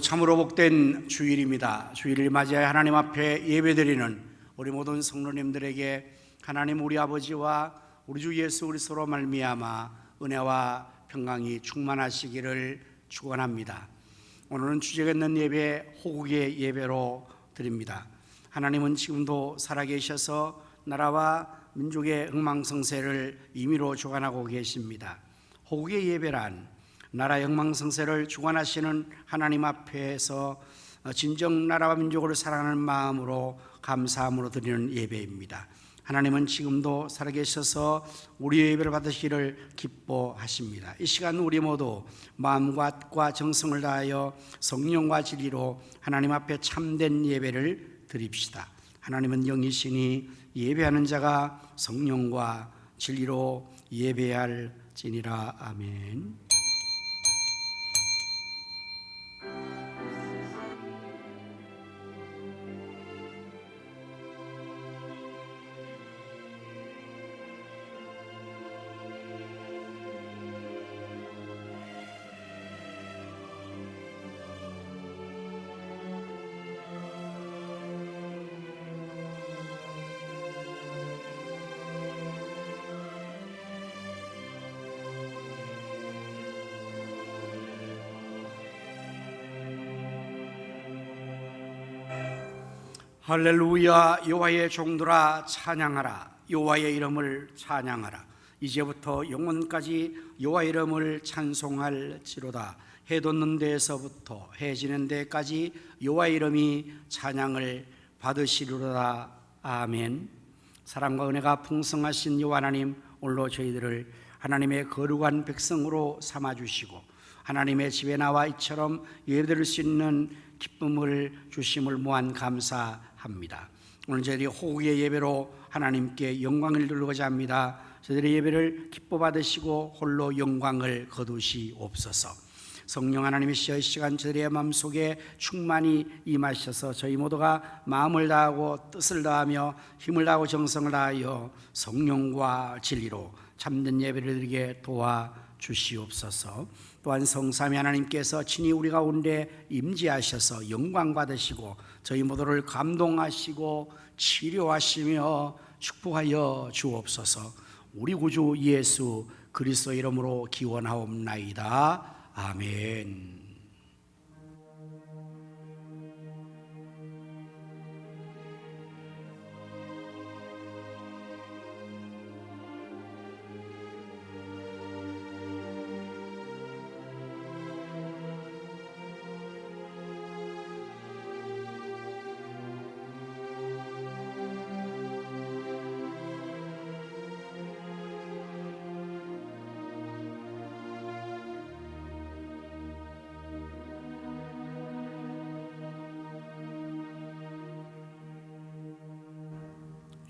오늘도 참으로 복된 주일입니다. 주일을 맞이하여 하나님 앞에 예배드리는 우리 모든 성도님들에게 하나님 우리 아버지와 우리 주 예수 그리스도로 말미암아 은혜와 평강이 충만하시기를 축원합니다. 오늘은 주제가 있는 예배, 호국의 예배로 드립니다. 하나님은 지금도 살아계셔서 나라와 민족의 흥망성쇠를 임의로 주관하고 계십니다. 호국의 예배란 나라의 흥망성쇠를 주관하시는 하나님 앞에서 진정 나라와 민족을 사랑하는 마음으로 감사함으로 드리는 예배입니다. 하나님은 지금도 살아계셔서 우리의 예배를 받으시기를 기뻐하십니다. 이 시간 우리 모두 마음과 정성을 다하여 성령과 진리로 하나님 앞에 참된 예배를 드립시다. 하나님은 영이시니 예배하는 자가 성령과 진리로 예배할지니라. 아멘. 할렐루야. 여호와의 종들아 찬양하라. 여호와의 이름을 찬양하라. 이제부터 영원까지 여호와의 이름을 찬송할지로다. 해 돋는 데에서부터 해 지는 데까지 여호와의 이름이 찬양을 받으시리로다. 아멘. 사랑과 은혜가 풍성하신 여호와 하나님, 오늘도 저희들을 하나님의 거룩한 백성으로 삼아주시고 하나님의 집에 나와 이처럼 예배드릴 수 있는 기쁨을 주심을 무한 감사합니다. 오늘 저희들이 호국의 예배로 하나님께 영광을 돌리고자 합니다. 저희들의 예배를 기뻐 받으시고 홀로 영광을 거두시옵소서. 성령 하나님이시여 이 시간 저희들의 마음속에 충만히 임하셔서 저희 모두가 마음을 다하고 뜻을 다하며 힘을 다하고 정성을 다하여 성령과 진리로 참된 예배를 드리게 도와주시옵소서. 또한 성삼위 하나님께서 친히 우리 가운데 임재하셔서 영광 받으시고 저희 모두를 감동하시고 치료하시며 축복하여 주옵소서. 우리 구주 예수 그리스도 이름으로 기원하옵나이다. 아멘.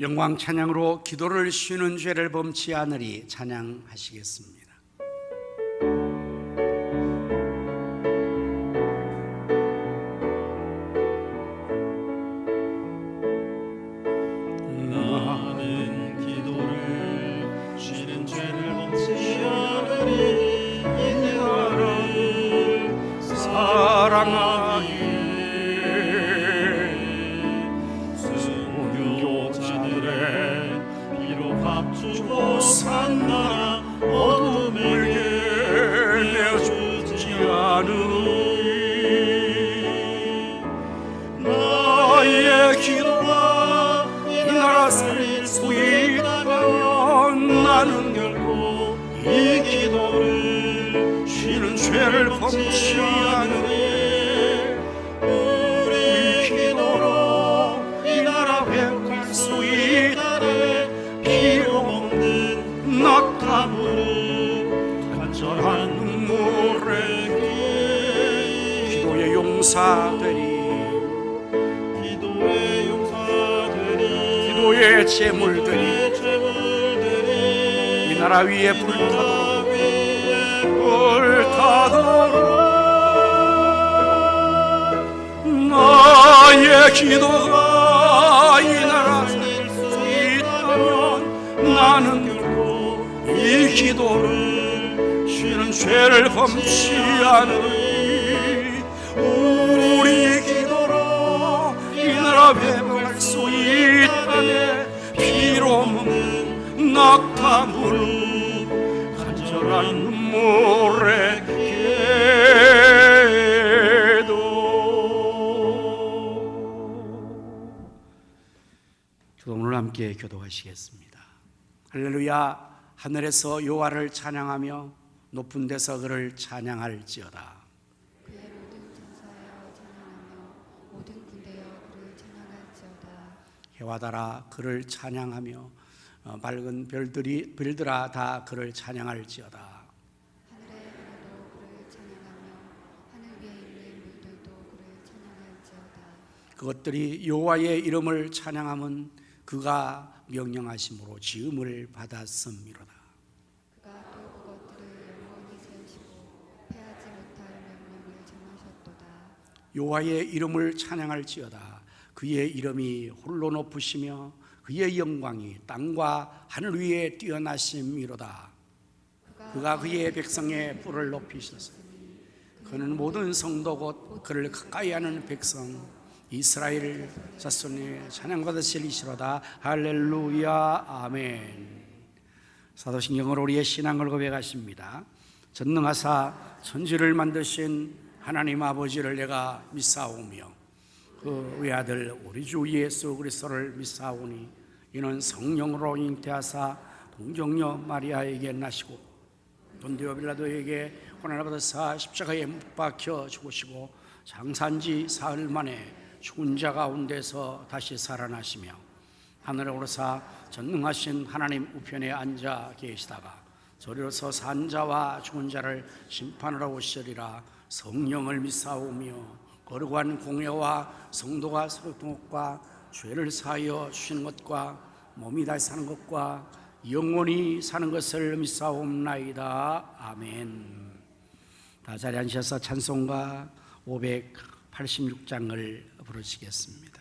영광 찬양으로 기도를 쉬는 죄를 범치 않으리 찬양하시겠습니다. 나는 기도를 쉬는 죄를 범치 않으리 이 나라를 사랑하니 주고 산 나라 어둠에게 내어주지 않으니 나의 기도가 이 나라 살릴 수 있다면 나는 결코 이 기도를 쉬는 죄를 범치 않으니 우리 기도로 이 나라 회복할 수 있다네. 피로 먹는 낙타무릇 간절한 눈물에 기도의 용사들이 기도의 제물들이 이 나라 위에 불타도록 나의 기도가 이 나라 살릴 수 있다면 나는 결코 이 기도를 쉬는 죄를 범치 않으니 우리 기도로 이 나라 회복할 수 있다네. 피로 먹는 낙타물 간절한 눈물의 기도. 오늘 함께 교도하시겠습니다. 할렐루야. 하늘에서 여호와를 찬양하며 높은 데서 그를 찬양할지어다. 그의 모든 천사여 찬양하며 모든 군대여 그를 찬양할지어다. 해와 달아 그를 찬양하며 밝은 별들아 다 그를 찬양할지어다. 하늘의 하나도 그를 찬양하며 하늘 위에 있는 물들도 그를 찬양할지어다. 그것들이 여호와의 이름을 찬양함은 그가 명령하심으로 지음을 받았음이로다. 그가 또 그것들을 영원히 세우시고 패하지 못할 명령을 정하셨도다. 여호와의 이름을 찬양할지어다. 그의 이름이 홀로 높으시며 그의 영광이 땅과 하늘 위에 뛰어나심이로다. 그가 그의 백성의 뿔을 높이셨으니 그는 모든 성도 곧 그를 가까이 하는 백성 이스라엘 자손이 찬양받으실 이시로다. 할렐루야. 아멘. 사도신경으로 우리의 신앙을 고백하십니다. 전능하사 천지를 만드신 하나님 아버지를 내가 믿사오며 그 외아들 우리 주 예수 그리스도를 믿사오니 이는 성령으로 잉태하사 동정녀 마리아에게 나시고 본디오 빌라도에게 고난을 받으사 십자가에 못 박혀 죽으시고 장사한지 사흘 만에 죽은 자 가운데서 다시 살아나시며 하늘에 오르사 전능하신 하나님 우편에 앉아 계시다가 저리로서 산 자와 죽은 자를 심판하러 오시리라. 성령을 믿사오며 거룩한 공예와 성도가 서로 동역과 죄를 사하여 주시는 것과 몸이 다시 사는 것과 영원히 사는 것을 믿사옵나이다. 아멘. 다 자리에 앉으셔서 찬송가 586장을 부르시겠습니다.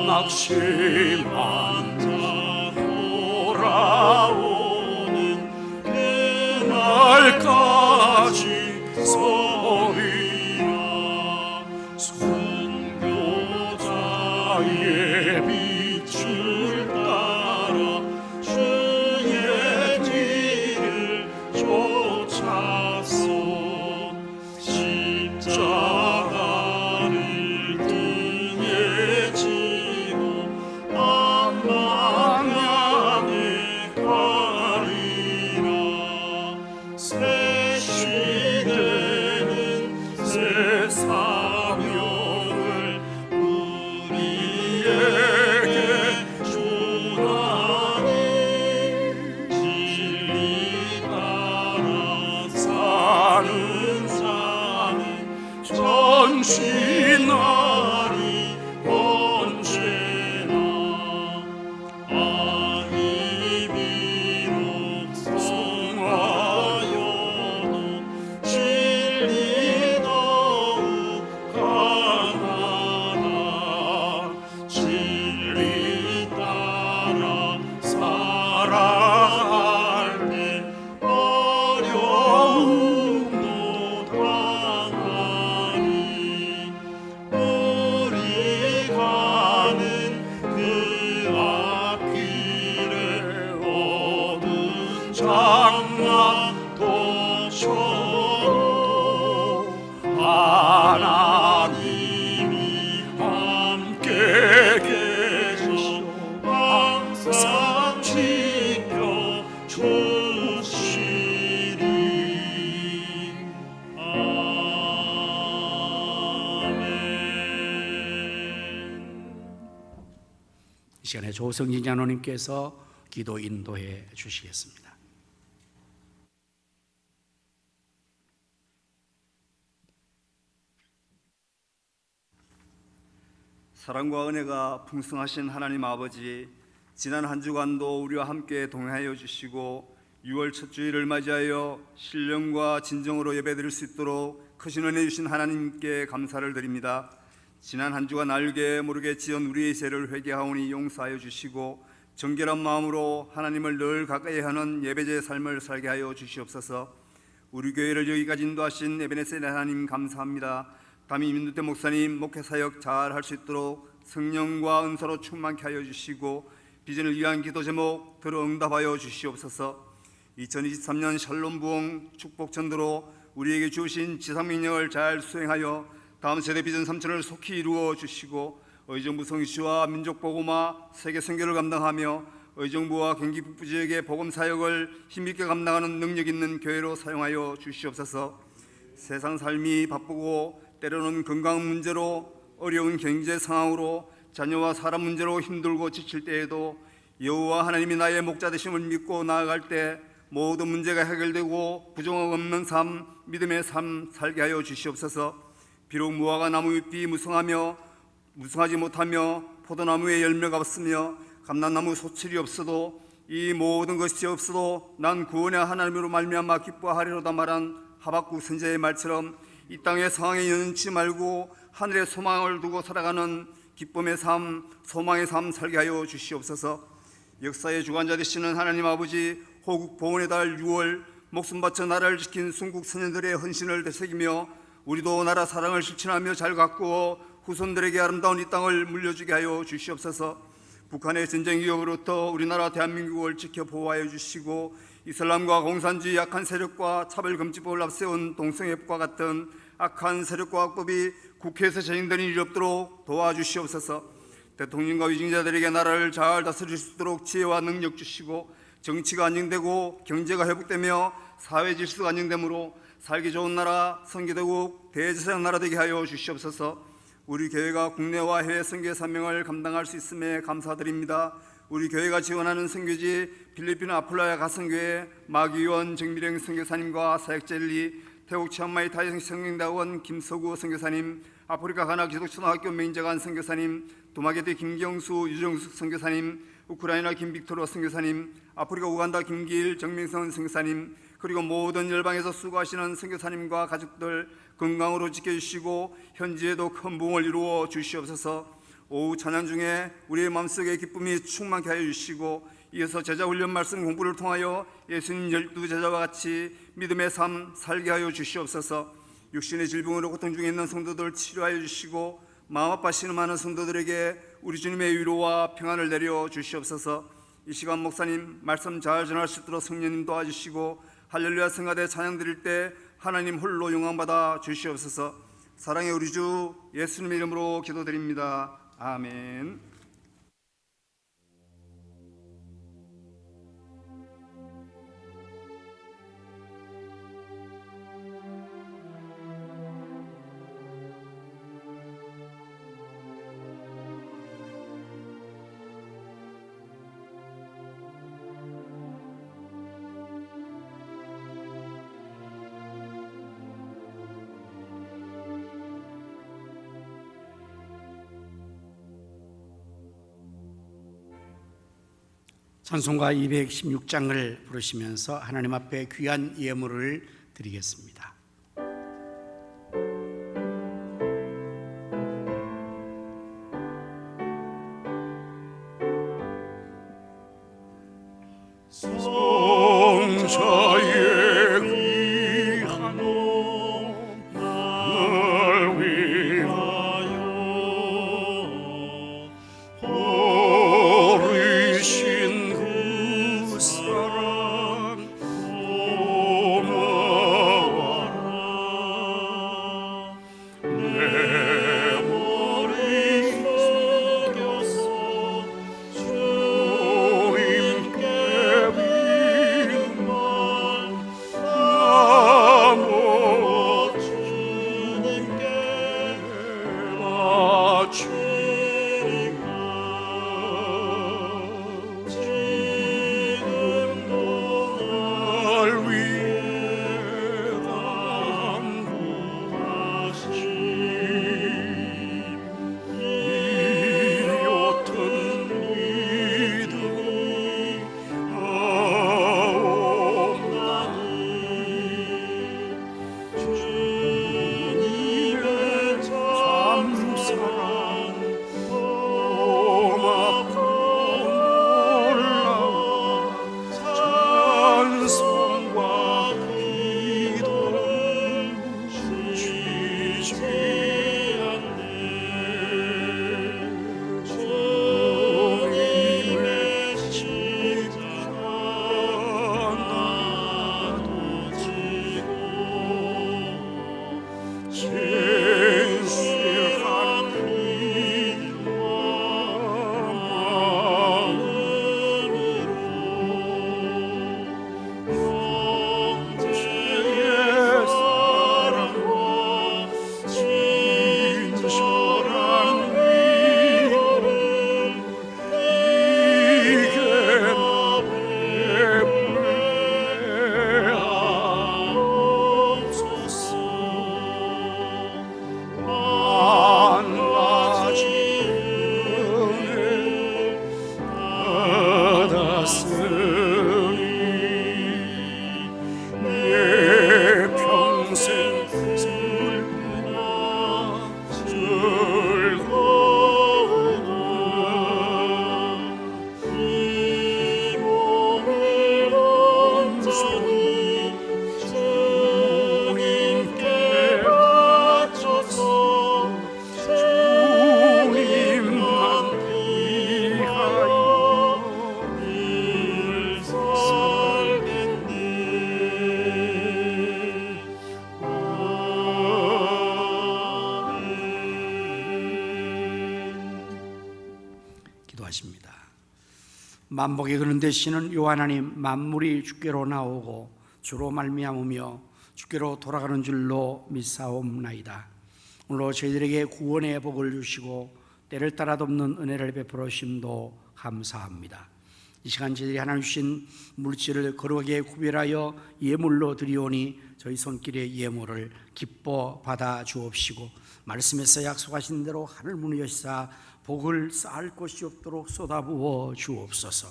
낙심한 자 돌아오는 그날까지 서리라. 순교자의 빛을 따라 주의 뒤를 쫓아서 십자가를 등에 지고 앞방향에 가리라. 새 시대는 새 사명을 우리에게 이 시간에 조성진 장로님께서 기도 인도해 주시겠습니다. 사랑과 은혜가 풍성하신 하나님 아버지, 지난 한 주간도 우리와 함께 동행하여 주시고 6월 첫 주일을 맞이하여 신령과 진정으로 예배드릴 수 있도록 크신 은혜 주신 하나님께 감사를 드립니다. 지난 한 주간 알게 모르게 지은 우리의 죄를 회개하오니 용서하여 주시고 정결한 마음으로 하나님을 늘 가까이 하는 예배자의 삶을 살게 하여 주시옵소서. 우리 교회를 여기까지 인도하신 에베네셀 하나님 감사합니다. 담임 민두태 목사님 목회사역 잘 할 수 있도록 성령과 은사로 충만케 하여 주시고 비전을 위한 기도 제목 들어 응답하여 주시옵소서. 2023년 샬롬 부흥 축복 전도로 우리에게 주신 지상명령을 잘 수행하여 다음 세대 비전 3천을 속히 이루어 주시고 의정부 성시와 민족보고마 세계 선교를 감당하며 의정부와 경기 북부 지역의 복음 사역을 힘있게 감당하는 능력 있는 교회로 사용하여 주시옵소서. 세상 삶이 바쁘고 때로는 건강 문제로 어려운 경제 상황으로 자녀와 사람 문제로 힘들고 지칠 때에도 여호와 하나님이 나의 목자 되심을 믿고 나아갈 때 모든 문제가 해결되고 부정함 없는 삶, 믿음의 삶 살게 하여 주시옵소서. 비록 무화과 나무 잎이 무성하지 못하며 포도나무에 열매가 없으며 감람나무 소출이 없어도 이 모든 것이 없어도 난 구원의 하나님으로 말미암아 기뻐하리로다 말한 하박국 선지자의 말처럼 이 땅의 상황에 연연치 말고 하늘의 소망을 두고 살아가는 기쁨의 삶, 소망의 삶 살게 하여 주시옵소서. 역사의 주관자 되시는 하나님 아버지, 호국 보훈의 달 6월 목숨 바쳐 나라를 지킨 순국 선현들의 헌신을 되새기며 우리도 나라 사랑을 실천하며 잘 가꾸어 후손들에게 아름다운 이 땅을 물려주게 하여 주시옵소서. 북한의 전쟁 위협으로부터 우리나라 대한민국을 지켜 보호하여 주시고 이슬람과 공산주의 약한 세력과 차별금지법을 앞세운 동성애법과 같은 악한 세력과 악법이 국회에서 진행되는 일이 없도록 도와주시옵소서. 대통령과 위증자들에게 나라를 잘 다스릴 수 있도록 지혜와 능력 주시고 정치가 안정되고 경제가 회복되며 사회 질서가 안정되므로 살기 좋은 나라, 선교대국, 대제사장 나라 되게 하여 주시옵소서. 우리 교회가 국내와 해외 선교의 사명을 감당할 수 있음에 감사드립니다. 우리 교회가 지원하는 선교지 필리핀 아플라야 가선교회 마기원 정미령 선교사님과 사역젤리, 태국 치앙마이 타이성 성경대학원 김서구 선교사님, 아프리카 가나 기독초등학교 맹자관 선교사님, 도마게대 김경수 유정숙 선교사님, 우크라이나 김빅토르 선교사님, 아프리카 우간다 김길 정명선 선교사님, 그리고 모든 열방에서 수고하시는 선교사님과 가족들 건강으로 지켜주시고 현지에도 큰 부흥을 이루어 주시옵소서. 오후 찬양 중에 우리의 마음속에 기쁨이 충만케 하여 주시고 이어서 제자훈련 말씀 공부를 통하여 예수님 12제자와 같이 믿음의 삶 살게 하여 주시옵소서. 육신의 질병으로 고통 중에 있는 성도들 치료하여 주시고 마음 아파하시는 많은 성도들에게 우리 주님의 위로와 평안을 내려 주시옵소서. 이 시간 목사님 말씀 잘 전할 수 있도록 성령님 도와주시고 할렐루야 성가대 찬양 드릴 때 하나님 홀로 영광받아 주시옵소서. 사랑의 우리 주 예수님의 이름으로 기도드립니다. 아멘. 찬송가 216장을 부르시면서 하나님 앞에 귀한 예물을 드리겠습니다. 성자의 귀한 몸 날 위하여 버리신 그 사랑 고마워라. 내 머리 숙여서 주님께 빌만 나무 주님께 바치리까. 말씀하십니다. 만복에 그런 되시는 요 하나님, 만물이 주께로 나오고 주로 말미암으며 주께로 돌아가는 줄로 믿사옵나이다. 오늘로 저희들에게 구원의 복을 주시고 때를 따라 돕는 은혜를 베풀어 주심도 감사합니다. 이 시간 저희들이 하나님 주신 물질을 거룩하게 구별하여 예물로 드리오니 저희 손길의 예물을 기뻐 받아 주옵시고, 말씀에서 약속하신 대로 하늘 문을 여시사 복을 쌓을 곳이 없도록 쏟아부어 주옵소서.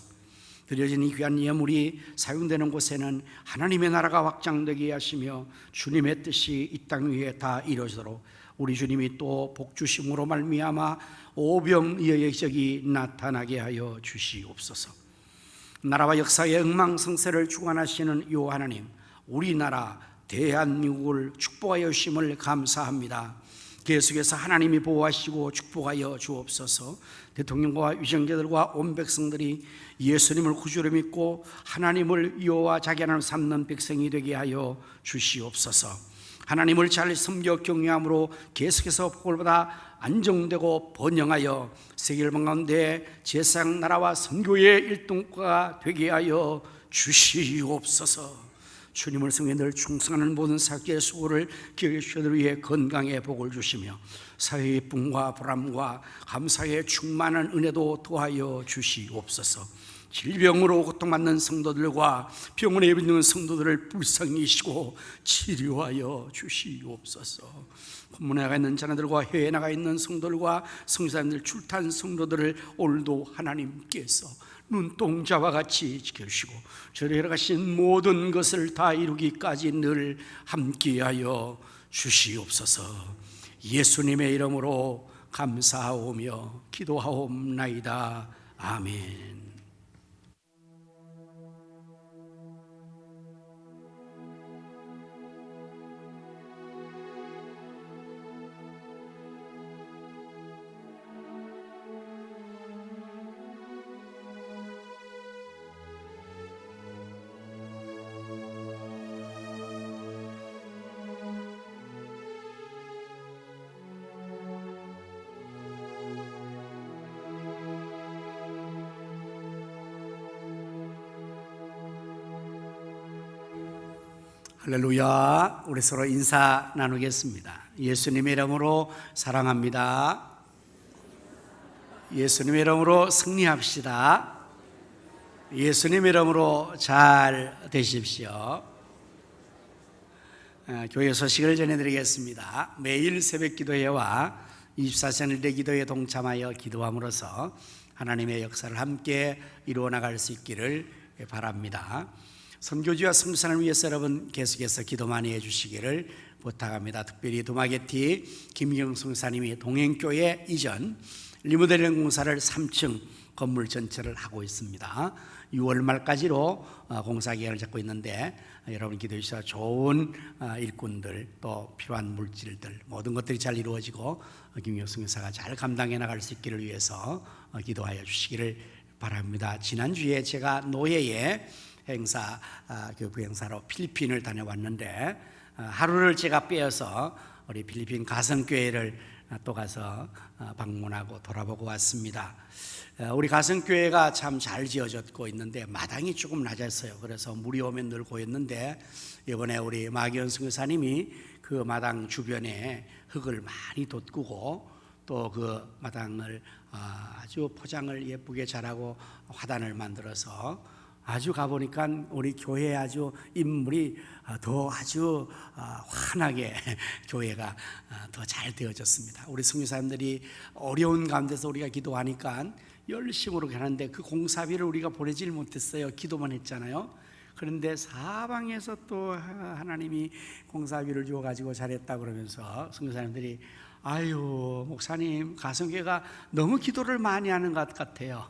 드려진 이 귀한 예물이 사용되는 곳에는 하나님의 나라가 확장되게 하시며 주님의 뜻이 이 땅 위에 다 이루어지도록 우리 주님이 또 복주심으로 말미암아 오병이어의 적이 나타나게 하여 주시옵소서. 나라와 역사의 흥망성쇠를 주관하시는 요 하나님, 우리나라 대한민국을 축복하여 주심을 감사합니다. 계속해서 하나님이 보호하시고 축복하여 주옵소서. 대통령과 위정자들과 온 백성들이 예수님을 구주로 믿고 하나님을 여호와 자기 하나님을 삼는 백성이 되게 하여 주시옵소서. 하나님을 잘 섬겨 경외함으로 계속해서 복을 받아 안정되고 번영하여 세계일방 가운데 제사장 나라와 선교의 일동가가 되게 하여 주시옵소서. 주님을 성에 늘 충성하는 모든 사역자의 수고를 기억해 주시기 위해 건강의 복을 주시며 사회의 쁨과 보람과 감사의 충만한 은혜도 더하여 주시옵소서. 질병으로 고통받는 성도들과 병원에 입는 성도들을 불쌍히 여기시고 치료하여 주시옵소서. 본문에 나가 있는 자녀들과 해외에 나가 있는 성도들과 성사님들, 출탄 성도들을 오늘도 하나님께서 눈동자와 같이 지켜주시고 저를 열어가신 모든 것을 다 이루기까지 늘 함께하여 주시옵소서. 예수님의 이름으로 감사하오며 기도하옵나이다. 아멘. 할렐루야. 우리 서로 인사 나누겠습니다. 예수님의 이름으로 사랑합니다. 예수님의 이름으로 승리합시다. 예수님의 이름으로 잘 되십시오. 교회 소식을 전해드리겠습니다. 매일 새벽 기도회와 24시간 1대 기도에 동참하여 기도함으로써 하나님의 역사를 함께 이루어 나갈 수 있기를 바랍니다. 선교지와 선교사를 위해서 여러분 계속해서 기도 많이 해주시기를 부탁합니다. 특별히 두마게티 김경수 목사님이 동행교회 이전 리모델링 공사를 3층 건물 전체를 하고 있습니다. 6월 말까지로 공사 계획을 잡고 있는데 여러분 기도해 주셔서 좋은 일꾼들 또 필요한 물질들 모든 것들이 잘 이루어지고 김경수 목사가 잘 감당해 나갈 수 있기를 위해서 기도하여 주시기를 바랍니다. 지난주에 제가 노예의 행사, 교부 행사로 필리핀을 다녀왔는데 하루를 제가 빼어서 우리 필리핀 가성교회를 또 가서 방문하고 돌아보고 왔습니다. 우리 가성교회가 참 잘 지어졌고 있는데 마당이 조금 낮았어요. 그래서 물이 오면 늘 고였는데 이번에 우리 마기현 선교사님이 그 마당 주변에 흙을 많이 돋구고 또 그 마당을 아주 포장을 예쁘게 잘하고 화단을 만들어서 아주 가보니까 우리 교회에 아주 인물이 더 아주 환하게 교회가 더 잘 되어졌습니다. 우리 선교사님들이 어려운 가운데서 우리가 기도하니까 열심으로 하는데 그 공사비를 우리가 보내질 못했어요. 기도만 했잖아요. 그런데 사방에서 또 하나님이 공사비를 주어가지고 잘했다 그러면서 선교사님들이 아유 목사님 가성교회가 너무 기도를 많이 하는 것 같아요.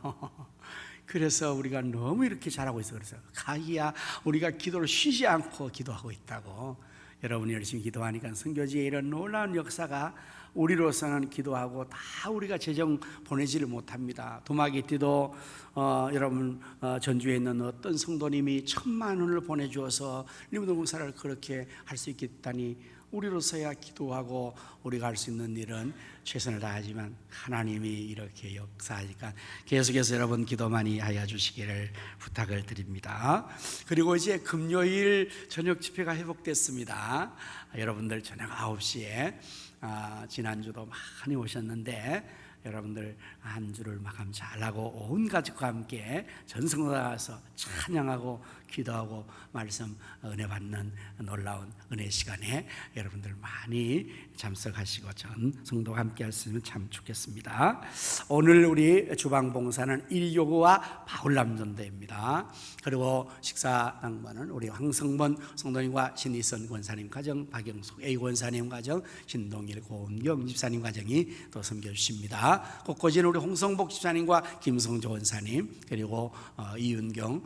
그래서 우리가 너무 이렇게 잘하고 있어. 그래서 가기야 우리가 기도를 쉬지 않고 기도하고 있다고. 여러분이 열심히 기도하니까 선교지에 이런 놀라운 역사가 우리로서는 기도하고 다 우리가 재정 보내지를 못합니다. 도마게티도 여러분 전주에 있는 어떤 성도님이 1,000만 원을 보내주어서 리무도 공사를 그렇게 할 수 있겠다니 우리로서야 기도하고 우리가 할 수 있는 일은 최선을 다하지만 하나님이 이렇게 역사하니까 계속해서 여러분 기도 많이 하여 주시기를 부탁을 드립니다. 그리고 이제 금요일 저녁 집회가 회복됐습니다. 여러분들 저녁 9시에 지난주도 많이 오셨는데 여러분들 한 주를 마감 잘하고 온 가족과 함께 전성로 나가서 찬양하고 기도하고 말씀 은혜 받는 놀라운 은혜 시간에 여러분들 많이 참석하시고 전 성도와 함께 하시면 참 좋겠습니다. 오늘 우리 주방봉사는 일요구와 바울남전도입니다. 그리고 식사 당번은 우리 황성번 성도님과 신이선 권사님 가정, 박영숙 A 권사님 가정, 신동일 고은경 집사님 가정이 또 섬겨주십니다. 곳곳에는 우리 홍성복 집사님과 김성조 원사님 그리고 이윤경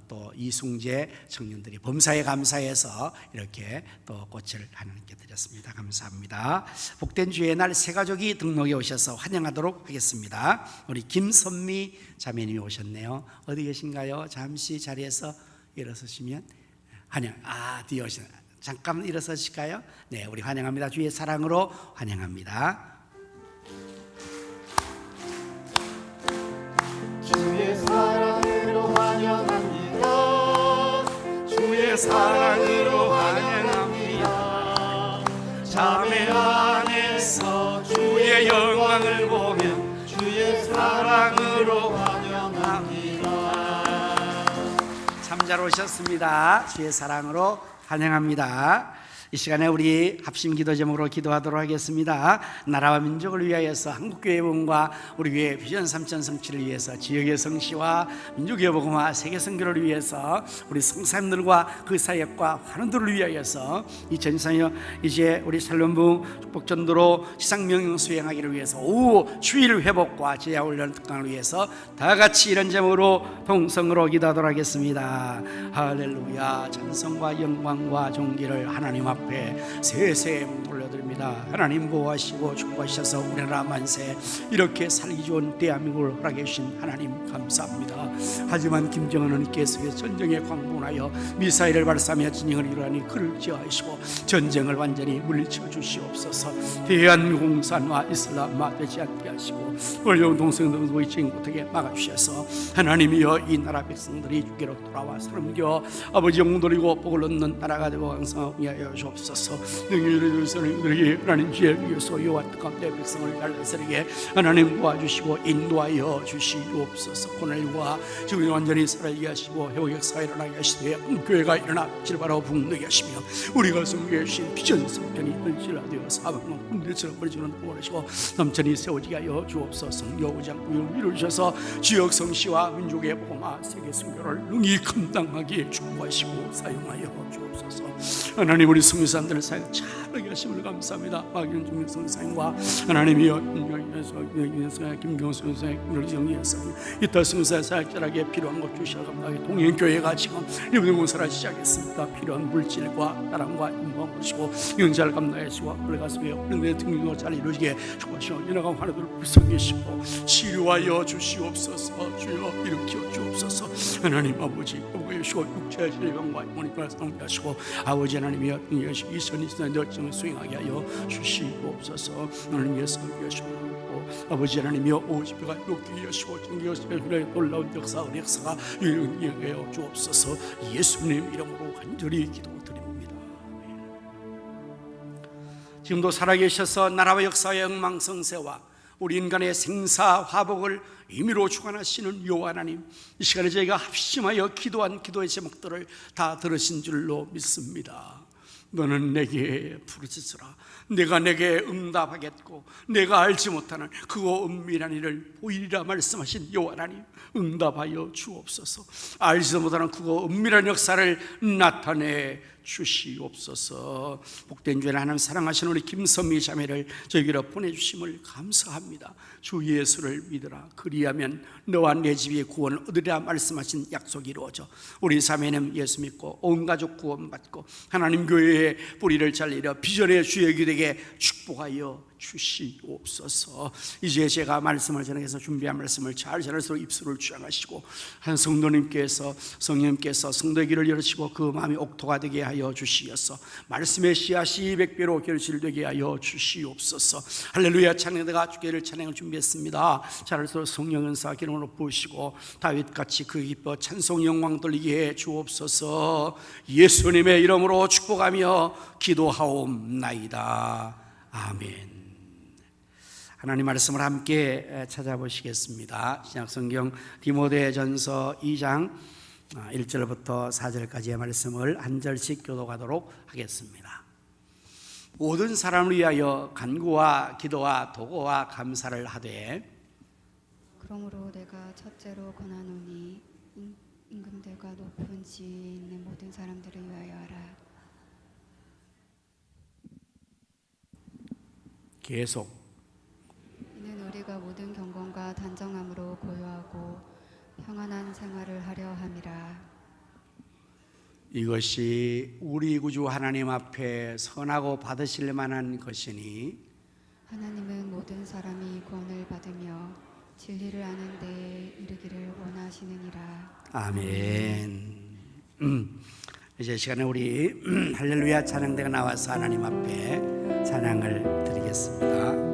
또 이승재 청년들이 범사에 감사해서 이렇게 또 꽃을 하나님께 드렸습니다. 감사합니다. 복된 주의 날 새 가족이 등록해 오셔서 환영하도록 하겠습니다. 우리 김선미 자매님이 오셨네요. 어디 계신가요? 잠시 자리에서 일어서시면 환영. 뒤에 오시네. 잠깐 일어서실까요? 네, 우리 환영합니다. 주의 사랑으로 환영합니다. 주의 사랑으로 환영합니다. 주의 사랑으로 환영합니다. 자매 안에서 주의 영광을 보면 주의 사랑으로 환영합니다. 참 잘 오셨습니다. 주의 사랑으로 환영합니다. 이 시간에 우리 합심 기도 제목으로 기도하도록 하겠습니다. 나라와 민족을 위하여서 한국교회 본과 우리 교회 비전 3천 성취를 위해서 지역의 성시와 민족의 복음화 세계 선교를 위해서 우리 성사님들과 그 사역과 환원들을 위하여서 2024년 이제 우리 살림부 축복전도로 시상명령 수행하기를 위해서 오후 주일 회복과 제야훈련 특강을 위해서 다 같이 이런 제목으로 동성으로 기도하도록 하겠습니다. 할렐루야. 찬송과 영광과 존귀를 하나님 앞에 세세 올려드립니다. 하나님 보호하시고 축복하셔서 우리나라 만세 이렇게 살기 좋은 대한민국을 허락해 주신 하나님 감사합니다. 하지만 김정은 의원님께서 전쟁에 광분하여 미사일을 발사하며 진영을 이루하니 그를 제어하시고 전쟁을 완전히 물리쳐 주시옵소서. 대한공산화 이슬람화 되지 않게 하시고 어려운 동성들도 보이지 못하게 막아주셔서 하나님이여 이 나라 백성들이 주께로 돌아와 섬겨 아버지 영웅들이고 복을 얻는 나라가 되고 강성하게 하여 주옵소서. 능히 선생님들에게 하나님 지혜 위해서 여호와 뜻한 내 백성을 잘다스리게 하나님 도와주시고 인도하여 주시옵소서. 코넬과 지금 완전히 살아있게 하시고 회복 역사가 일어나게 하시되 교회가 일어나 빛을 바라고 북돋게 하시며 우리가 섬겨 주신 비전 성전이 을지라되어 사방은 군대처럼 버리지는 원하시고 넘천히 세워지게 하여 주옵소서. 여우장 구역 이루셔서 지역 성시와 민족의 복음화 세계 선교를 능히 감당하기에 축복하시고 사용하여 주옵소서. 하나님 우리 성교사님들 사역 잘하게 하심을 감사합니다. 박윤중 성사님과 하나님이여 김경수 선생님을 정리해서 이따 성사 사역 잘하게 필요한 것 주셔서 감사하게 동행교회가 지금 리브대공사를 시작했습니다. 필요한 물질과 사랑과 인봉을 주시고 영자를 감당하시고 우리 가슴에 은혜 등등을 잘 이루어지게 축복하시고 연약한 환우들을 불쌍히시고 치료하여 주시옵소서. 주여 일으켜 주옵소서. 하나님 아버지 보고 주시고 육체의 질병과 영혼을 상대하시고 아버지 하나님이여 이 선이스나 열정을 수행하게 하여 주시옵소서. 하나님의 성교하시고 아버지 하나님이여 오십회가 욕기 여시고 정기여시의 놀라운 역사 은혜 역사가 이루어져 주옵소서. 예수님 이름으로 간절히 기도드립니다. 지금도 살아계셔서 나라와 역사의 영망성세와 우리 인간의 생사화복을 임의로 주관하시는 여호와 하나님, 이 시간에 저희가 합심하여 기도한 기도의 제목들을 다 들으신 줄로 믿습니다. 너는 내게 부르짖으라. 내가 내게 응답하겠고 내가 알지 못하는 그거 은밀한 일을 보이리라 말씀하신 여호와 하나님, 응답하여 주옵소서. 알지도 못하는 그거 은밀한 역사를 나타내 주시옵소서. 복된 주에 하나님 사랑하시는 우리 김선미 자매를 저희로 보내주심을 감사합니다. 주 예수를 믿으라. 그리하면 너와 내 집이 구원을 얻으리라 말씀하신 약속이 이루어져 우리 자매는 예수 믿고 온 가족 구원받고 하나님 교회의 뿌리를 잘 내려 비전의 주역이 되게 축복하여 주시옵소서. 이제 제가 말씀을 전해서 준비한 말씀을 잘 전할수록 입술을 주장하시고 한 성도님께서 성령님께서 성도의 길을 열으시고 그 마음이 옥토가 되게 하여 주시옵소서. 말씀의 씨앗이 백배로 결실되게 하여 주시옵소서. 할렐루야. 찬양대가 주께를 찬양을 준비했습니다. 잘할수록 성령 은사 기름으로 부으시고 다윗같이 그 기뻐 찬송 영광 돌리게 해 주옵소서. 예수님의 이름으로 축복하며 기도하옵나이다. 아멘. 하나님 말씀을 함께 찾아보시겠습니다. 신약성경 디모데전서 2장 1절부터 4절까지의 말씀을 한 절씩 교독하도록 하겠습니다. 모든 사람을 위하여 간구와 기도와 도고와 감사를 하되 그러므로 내가 첫째로 권하노니 임금들과 높은 지위에 있는 모든 사람들을 위하여 하라. 계속 이는 우리가 모든 경건과 단정함으로 고요하고 평안한 생활을 하려 함이라. 이것이 우리 구주 하나님 앞에 선하고 받으실 만한 것이니 하나님은 모든 사람이 구원을 받으며 진리를 아는 데에 이르기를 원하시느니라. 아멘. 이제 시간에 우리 할렐루야 찬양대가 나와서 하나님 앞에 찬양을 드리겠습니다.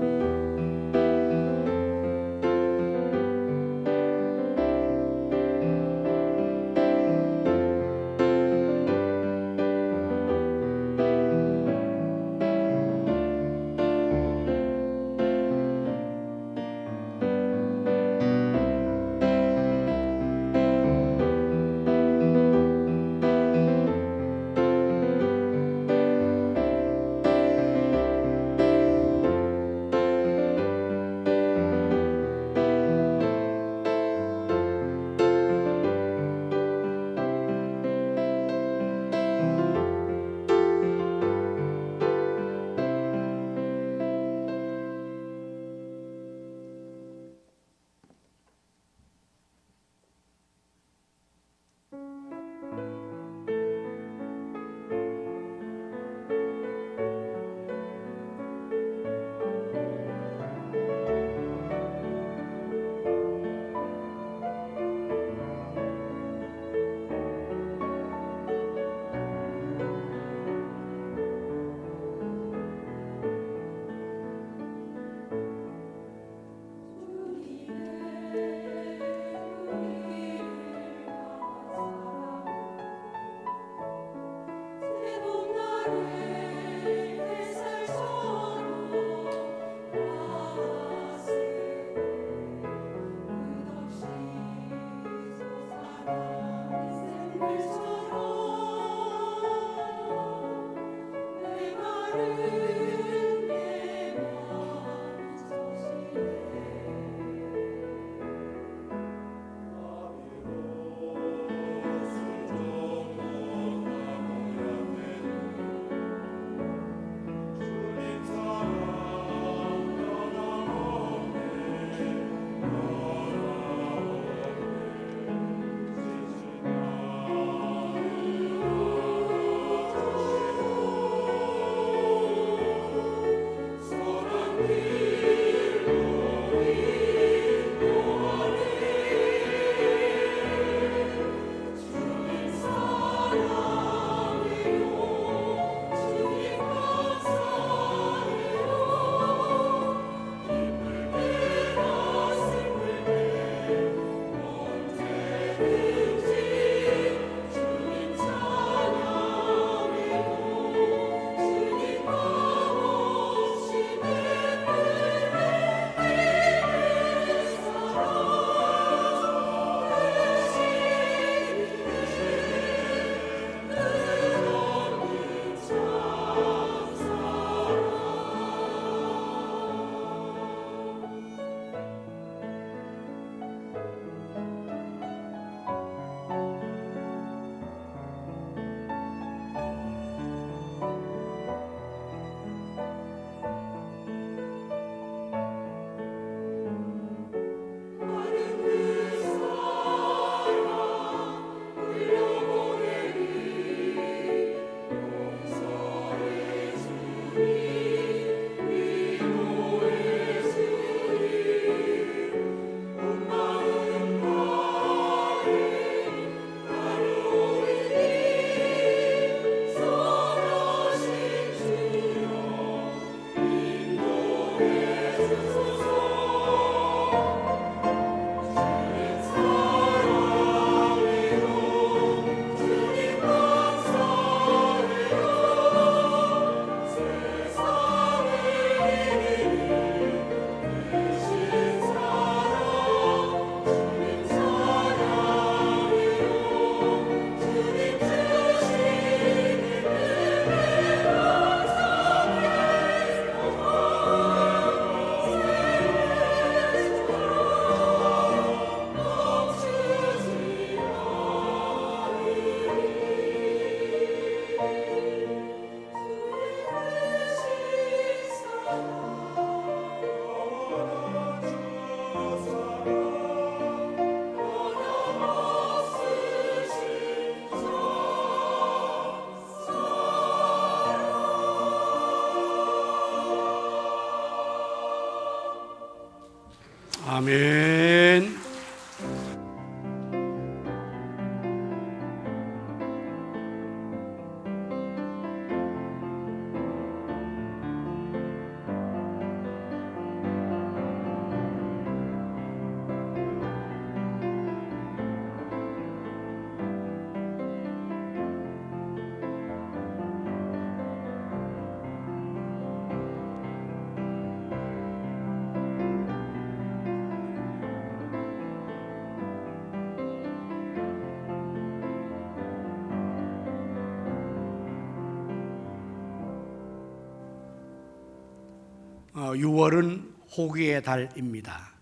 아멘. 어, 6월은 호기의 달입니다.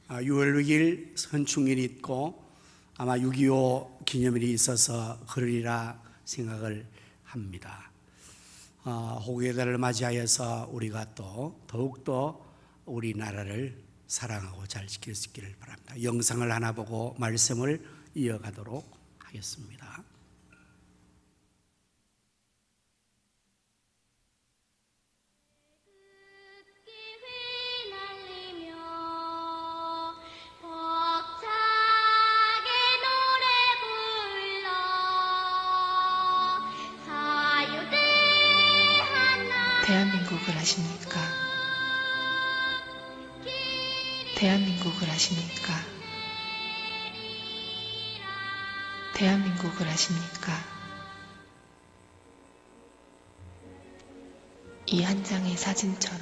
6월 6일 선충일이 있고 아마 6.25 기념일이 있어서 그러리라 생각을 합니다. 호기의 달을 맞이하여서 우리가 또 더욱더 우리나라를 사랑하고 잘 지킬 수 있기를 바랍니다. 영상을 하나 보고 말씀을 이어가도록 하겠습니다. 대한민국을 아십니까? 대한민국을 아십니까? 대한민국을 아십니까? 이 한 장의 사진처럼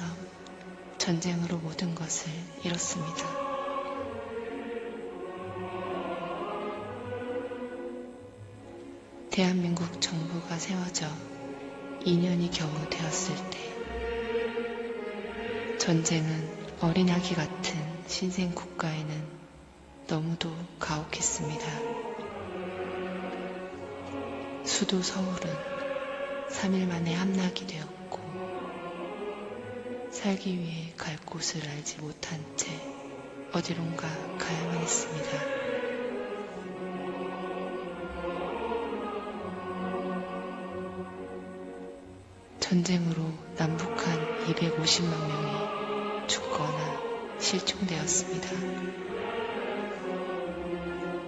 전쟁으로 모든 것을 잃었습니다. 대한민국 정부가 세워져 2년이 겨우 되었을 때 전쟁은 어린아기 같은 신생 국가에는 너무도 가혹했습니다. 수도 서울은 3일 만에 함락이 되었고 살기 위해 갈 곳을 알지 못한 채 어디론가 가야만 했습니다. 전쟁으로 남북한 250만 명이 죽거나 실종되었습니다.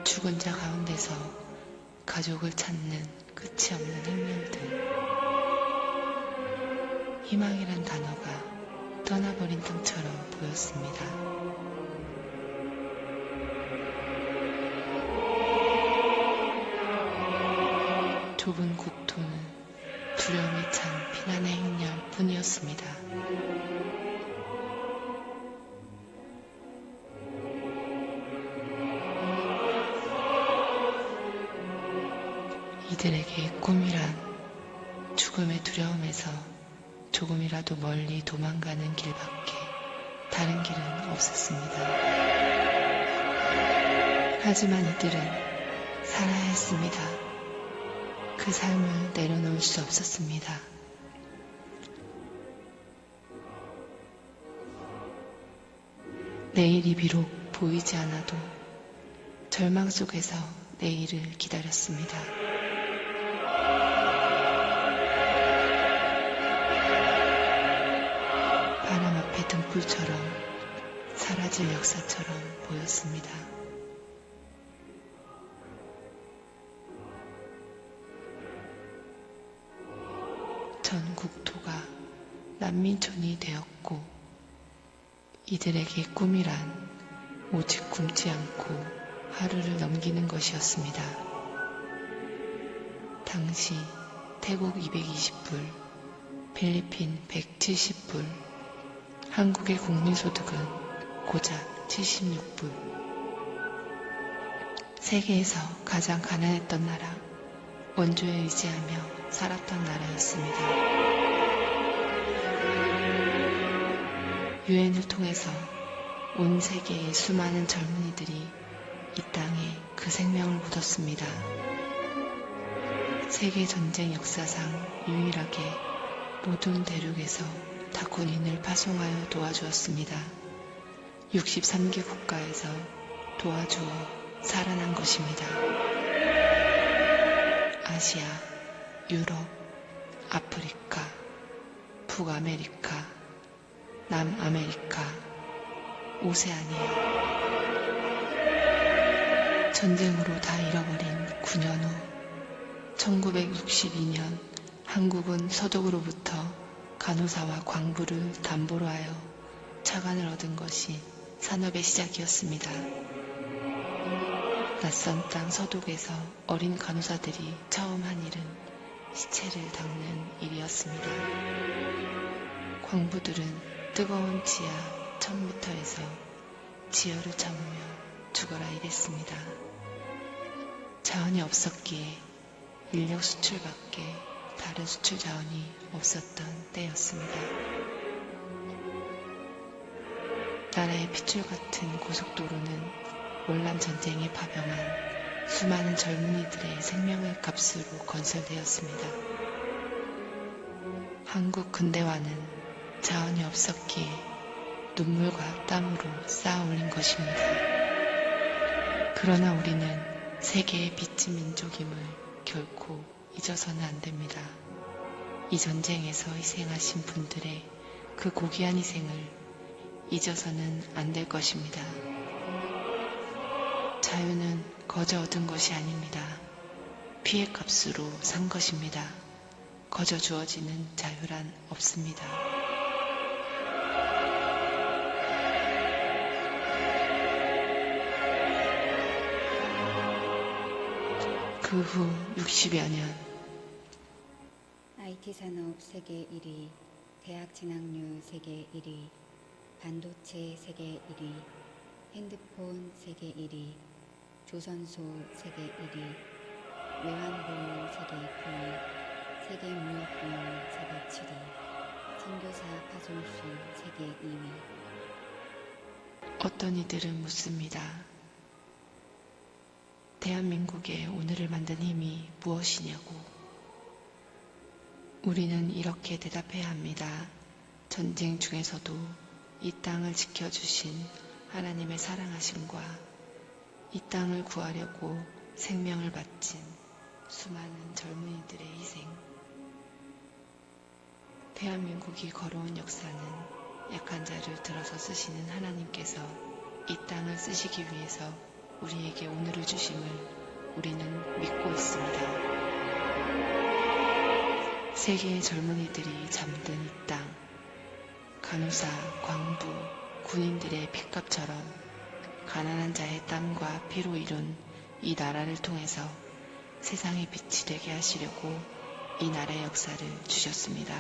죽은 자 가운데서 가족을 찾는 끝이 없는 행렬들. 희망이란 단어가 떠나버린 땅처럼 보였습니다. 좁은 국토는 두려움이 찬 피난의 행렬 뿐이었습니다. 이들에게 꿈이란 죽음의 두려움에서 조금이라도 멀리 도망가는 길밖에 다른 길은 없었습니다. 하지만 이들은 살아야 했습니다. 그 삶을 내려놓을 수 없었습니다. 내일이 비록 보이지 않아도 절망 속에서 내일을 기다렸습니다. 바람 앞에 등불처럼 사라질 역사처럼 보였습니다. 전 국토가 난민촌이 되었고 이들에게 꿈이란 오직 굶지 않고 하루를 넘기는 것이었습니다. 당시 태국 220불, 필리핀 170불, 한국의 국민소득은 고작 76불. 세계에서 가장 가난했던 나라, 원조에 의지하며 살았던 나라였습니다. 유엔을 통해서 온 세계의 수많은 젊은이들이 이 땅에 그 생명을 묻었습니다. 세계 전쟁 역사상 유일하게 모든 대륙에서 다 군인을 파송하여 도와주었습니다. 63개 국가에서 도와주어 살아난 것입니다. 아시아, 유럽, 아프리카, 북아메리카, 남아메리카, 오세아니아. 전쟁으로 다 잃어버린 9년 후 1962년 한국은 서독으로부터 간호사와 광부를 담보로 하여 차관을 얻은 것이 산업의 시작이었습니다. 낯선 땅 서독에서 어린 간호사들이 처음 한 일은 시체를 닦는 일이었습니다. 광부들은 뜨거운 지하 1000m에서 지혈을 참으며 죽어라 일했습니다. 자원이 없었기에 인력 수출밖에 다른 수출 자원이 없었던 때였습니다. 나라의 핏줄 같은 고속도로는 월남 전쟁에 파병한 수많은 젊은이들의 생명의 값으로 건설되었습니다. 한국 근대화는 자원이 없었기에 눈물과 땀으로 쌓아 올린 것입니다. 그러나 우리는 세계의 빛의 민족임을 결코 잊어서는 안 됩니다. 이 전쟁에서 희생하신 분들의 그 고귀한 희생을 잊어서는 안 될 것입니다. 자유는 거저 얻은 것이 아닙니다. 피해 값으로 산 것입니다. 거저 주어지는 자유란 없습니다. 그 후 60여 년 IT 산업 세계 1위, 대학 진학률 세계 1위, 반도체 세계 1위, 핸드폰 세계 1위, 조선소 세계 1위, 외환보험 세계 9위, 세계무역보험 세계 7위, 선교사 파송수 세계 2위. 어떤 이들은 묻습니다. 대한민국의 오늘을 만든 힘이 무엇이냐고. 우리는 이렇게 대답해야 합니다. 전쟁 중에서도 이 땅을 지켜주신 하나님의 사랑하심과 이 땅을 구하려고 생명을 바친 수많은 젊은이들의 희생. 대한민국이 걸어온 역사는 약한 자를 들어서 쓰시는 하나님께서 이 땅을 쓰시기 위해서 우리에게 오늘을 주심을 우리는 믿고 있습니다. 세계의 젊은이들이 잠든 이 땅, 간호사, 광부, 군인들의 핏값처럼 가난한 자의 땀과 피로 이룬 이 나라를 통해서 세상의 빛이 되게 하시려고 이 나라의 역사를 주셨습니다.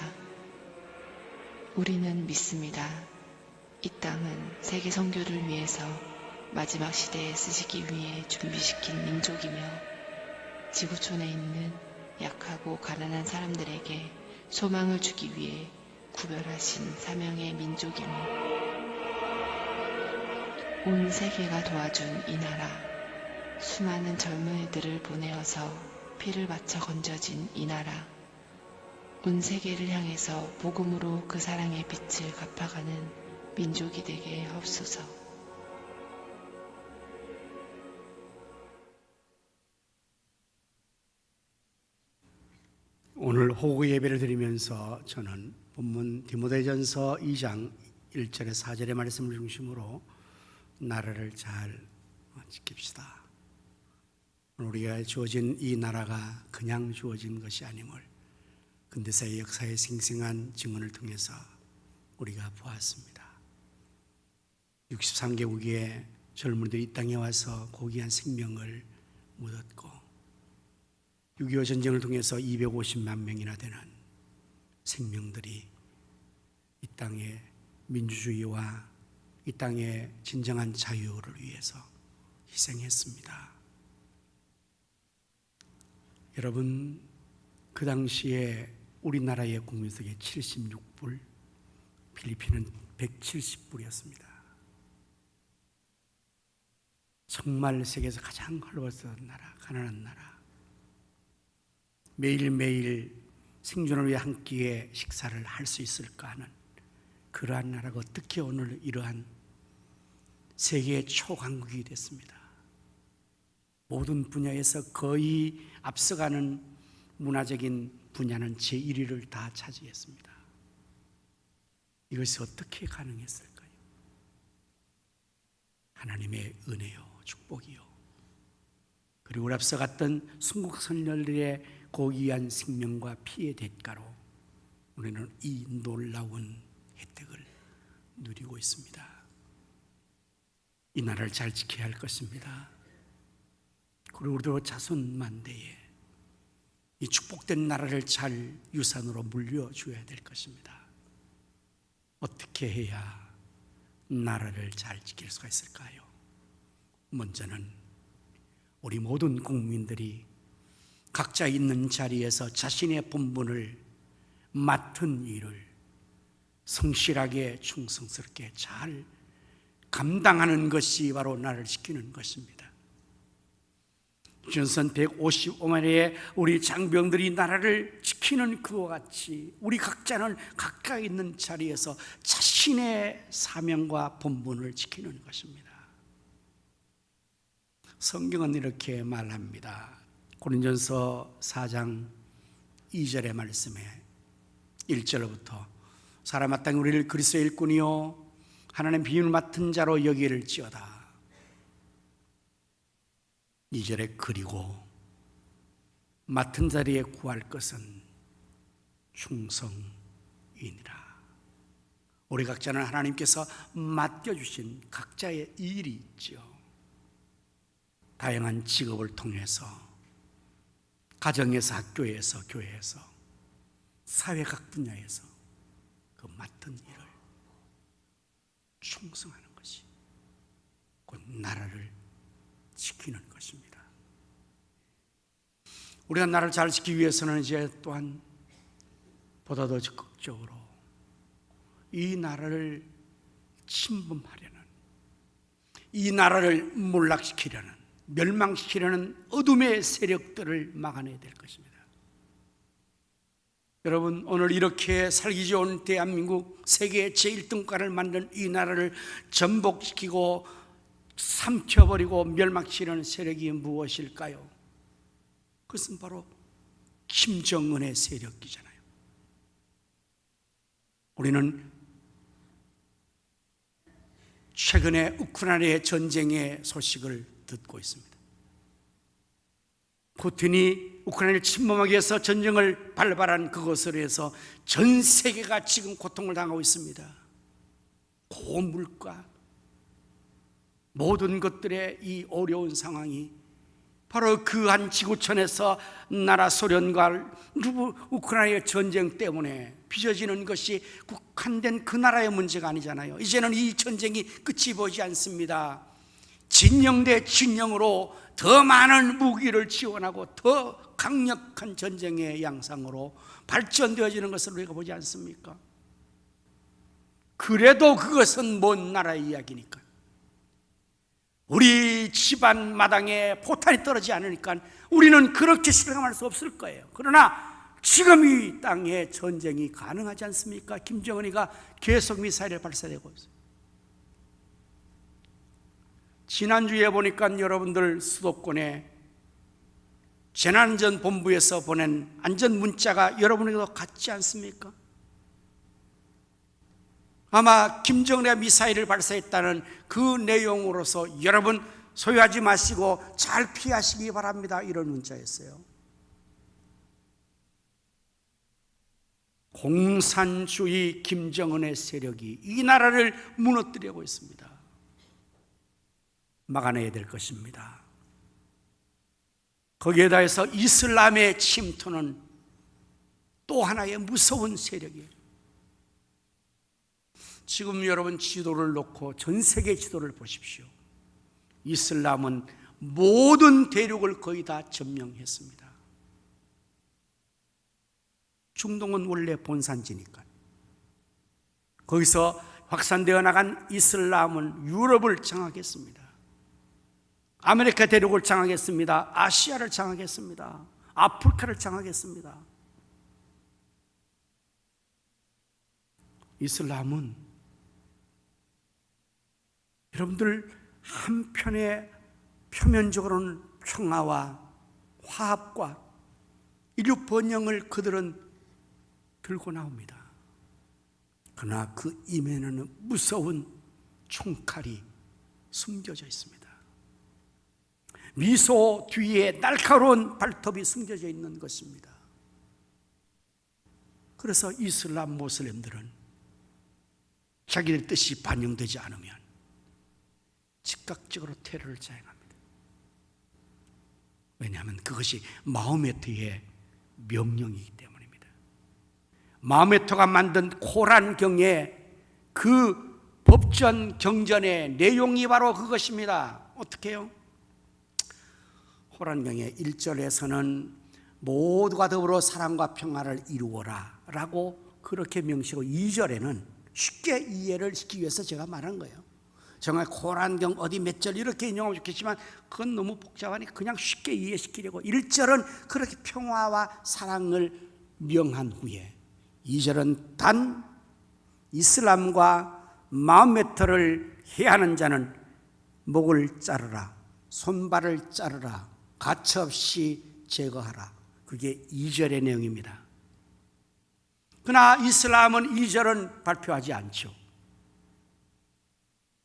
우리는 믿습니다. 이 땅은 세계 선교를 위해서 마지막 시대에 쓰시기 위해 준비시킨 민족이며 지구촌에 있는 약하고 가난한 사람들에게 소망을 주기 위해 구별하신 사명의 민족이며 온 세계가 도와준 이 나라, 수많은 젊은이들을 보내어서 피를 바쳐 건져진 이 나라, 온 세계를 향해서 복음으로 그 사랑의 빛을 갚아가는 민족이 되게 하옵소서. 오늘 호구 예배를 드리면서 저는 본문 디모데전서 2장 1절에 4절의 말씀을 중심으로 나라를 잘 지킵시다. 우리가 주어진 이 나라가 그냥 주어진 것이 아님을 근대사의 역사의 생생한 증언을 통해서 우리가 보았습니다. 63개국의 젊은이들이 이 땅에 와서 고귀한 생명을 묻었고 6.25 전쟁을 통해서 250만 명이나 되는 생명들이 이 땅의 민주주의와 이 땅의 진정한 자유를 위해서 희생했습니다. 여러분, 그 당시에 우리나라의 국민석이 76불, 필리핀은 170불이었습니다. 정말 세계에서 가장 헐벗은 나라, 가난한 나라. 매일매일 생존을 위해 한 끼의 식사를 할 수 있을까 하는 그러한 나라가 어떻게 오늘 이러한 세계의 초강국이 됐습니다. 모든 분야에서 거의 앞서가는 문화적인 분야는 제1위를 다 차지했습니다. 이것이 어떻게 가능했을까요? 하나님의 은혜요, 축복이요. 그리고 우리 앞서 갔던 순국 선열들의 고귀한 생명과 피의 대가로 우리는 이 놀라운 혜택을 누리고 있습니다. 이 나라를 잘 지켜야 할 것입니다. 그리고 우리도 자손 만대에 이 축복된 나라를 잘 유산으로 물려줘야 될 것입니다. 어떻게 해야 나라를 잘 지킬 수가 있을까요? 먼저는 우리 모든 국민들이 각자 있는 자리에서 자신의 본분을 맡은 일을 성실하게 충성스럽게 잘 감당하는 것이 바로 나라를 지키는 것입니다. 전선 155만의 우리 장병들이 나라를 지키는 그와 같이 우리 각자는 각각 있는 자리에서 자신의 사명과 본분을 지키는 것입니다. 성경은 이렇게 말합니다. 고린전서 4장 2절의 말씀에 1절부터 사람 마땅히 우리를 그리스도의 일꾼이요 하나님 비밀을 맡은 자로 여기를지어다. 2절에 그리고 맡은 자리에 구할 것은 충성이니라. 우리 각자는 하나님께서 맡겨주신 각자의 일이 있죠. 다양한 직업을 통해서 가정에서, 학교에서, 교회에서, 사회 각 분야에서 그 맡은 일을 충성하는 것이 곧 나라를 지키는 것입니다. 우리가 나라를 잘 지키기 위해서는 이제 또한 보다 더 적극적으로 이 나라를 침범하려는, 이 나라를 몰락시키려는, 멸망시키려는 어둠의 세력들을 막아내야 될 것입니다. 여러분, 오늘 이렇게 살기 좋은 대한민국 세계 제1등국가를 만든 이 나라를 전복시키고 삼켜버리고 멸망시키려는 세력이 무엇일까요? 그것은 바로 김정은의 세력이잖아요. 우리는 최근에 우크라이나의 전쟁의 소식을 듣고 있습니다. 푸틴이 우크라이나를 침범하기 위해서 전쟁을 발발한 그것으로 해서 전 세계가 지금 고통을 당하고 있습니다. 고물가, 모든 것들의 이 어려운 상황이 바로 그 한 지구촌에서 나라 소련과 우크라이나의 전쟁 때문에 빚어지는 것이 국한된 그 나라의 문제가 아니잖아요. 이제는 이 전쟁이 끝이 보지 않습니다. 진영 대 진영으로 더 많은 무기를 지원하고 더 강력한 전쟁의 양상으로 발전되어지는 것을 우리가 보지 않습니까? 그래도 그것은 먼 나라의 이야기니까, 우리 집안 마당에 포탄이 떨어지지 않으니까 우리는 그렇게 실감할 수 없을 거예요. 그러나 지금 이 땅에 전쟁이 가능하지 않습니까? 김정은이가 계속 미사일을 발사되고 있어요. 지난주에 보니까 여러분들 수도권에 재난안전본부에서 보낸 안전 문자가 여러분에게도 같지 않습니까? 아마 김정은의 미사일을 발사했다는 그 내용으로서 여러분 소유하지 마시고 잘 피하시기 바랍니다, 이런 문자였어요. 공산주의 김정은의 세력이 이 나라를 무너뜨리고 있습니다. 막아내야 될 것입니다. 거기에 더해서 이슬람의 침투는 또 하나의 무서운 세력이에요. 지금 여러분 지도를 놓고 전 세계 지도를 보십시오. 이슬람은 모든 대륙을 거의 다 점령했습니다. 중동은 원래 본산지니까. 거기서 확산되어 나간 이슬람은 유럽을 장악했습니다. 아메리카 대륙을 장악했습니다. 아시아를 장악했습니다. 아프리카를 장악했습니다. 이슬람은 여러분들 한편에 표면적으로는 평화와 화합과 인류 번영을 그들은 들고 나옵니다. 그러나 그 이면에는 무서운 총칼이 숨겨져 있습니다. 미소 뒤에 날카로운 발톱이 숨겨져 있는 것입니다. 그래서 이슬람 모슬렘들은 자기들 뜻이 반영되지 않으면 즉각적으로 테러를 자행합니다. 왜냐하면 그것이 마호메트의 명령이기 때문입니다. 마호메트가 만든 코란경의 그 법전 경전의 내용이 바로 그것입니다. 어떻게 해요? 코란경의 1절에서는 모두가 더불어 사랑과 평화를 이루어라 라고 그렇게 명시하고 2절에는 쉽게 이해를 시키기 위해서 제가 말한 거예요. 정말 코란경 어디 몇 절 이렇게 인용하면 좋겠지만 그건 너무 복잡하니 그냥 쉽게 이해시키려고 1절은 그렇게 평화와 사랑을 명한 후에 2절은 단 이슬람과 마호메트를 해하는 자는 목을 자르라, 손발을 자르라, 가차없이 제거하라. 그게 2절의 내용입니다. 그러나 이슬람은 2절은 발표하지 않죠.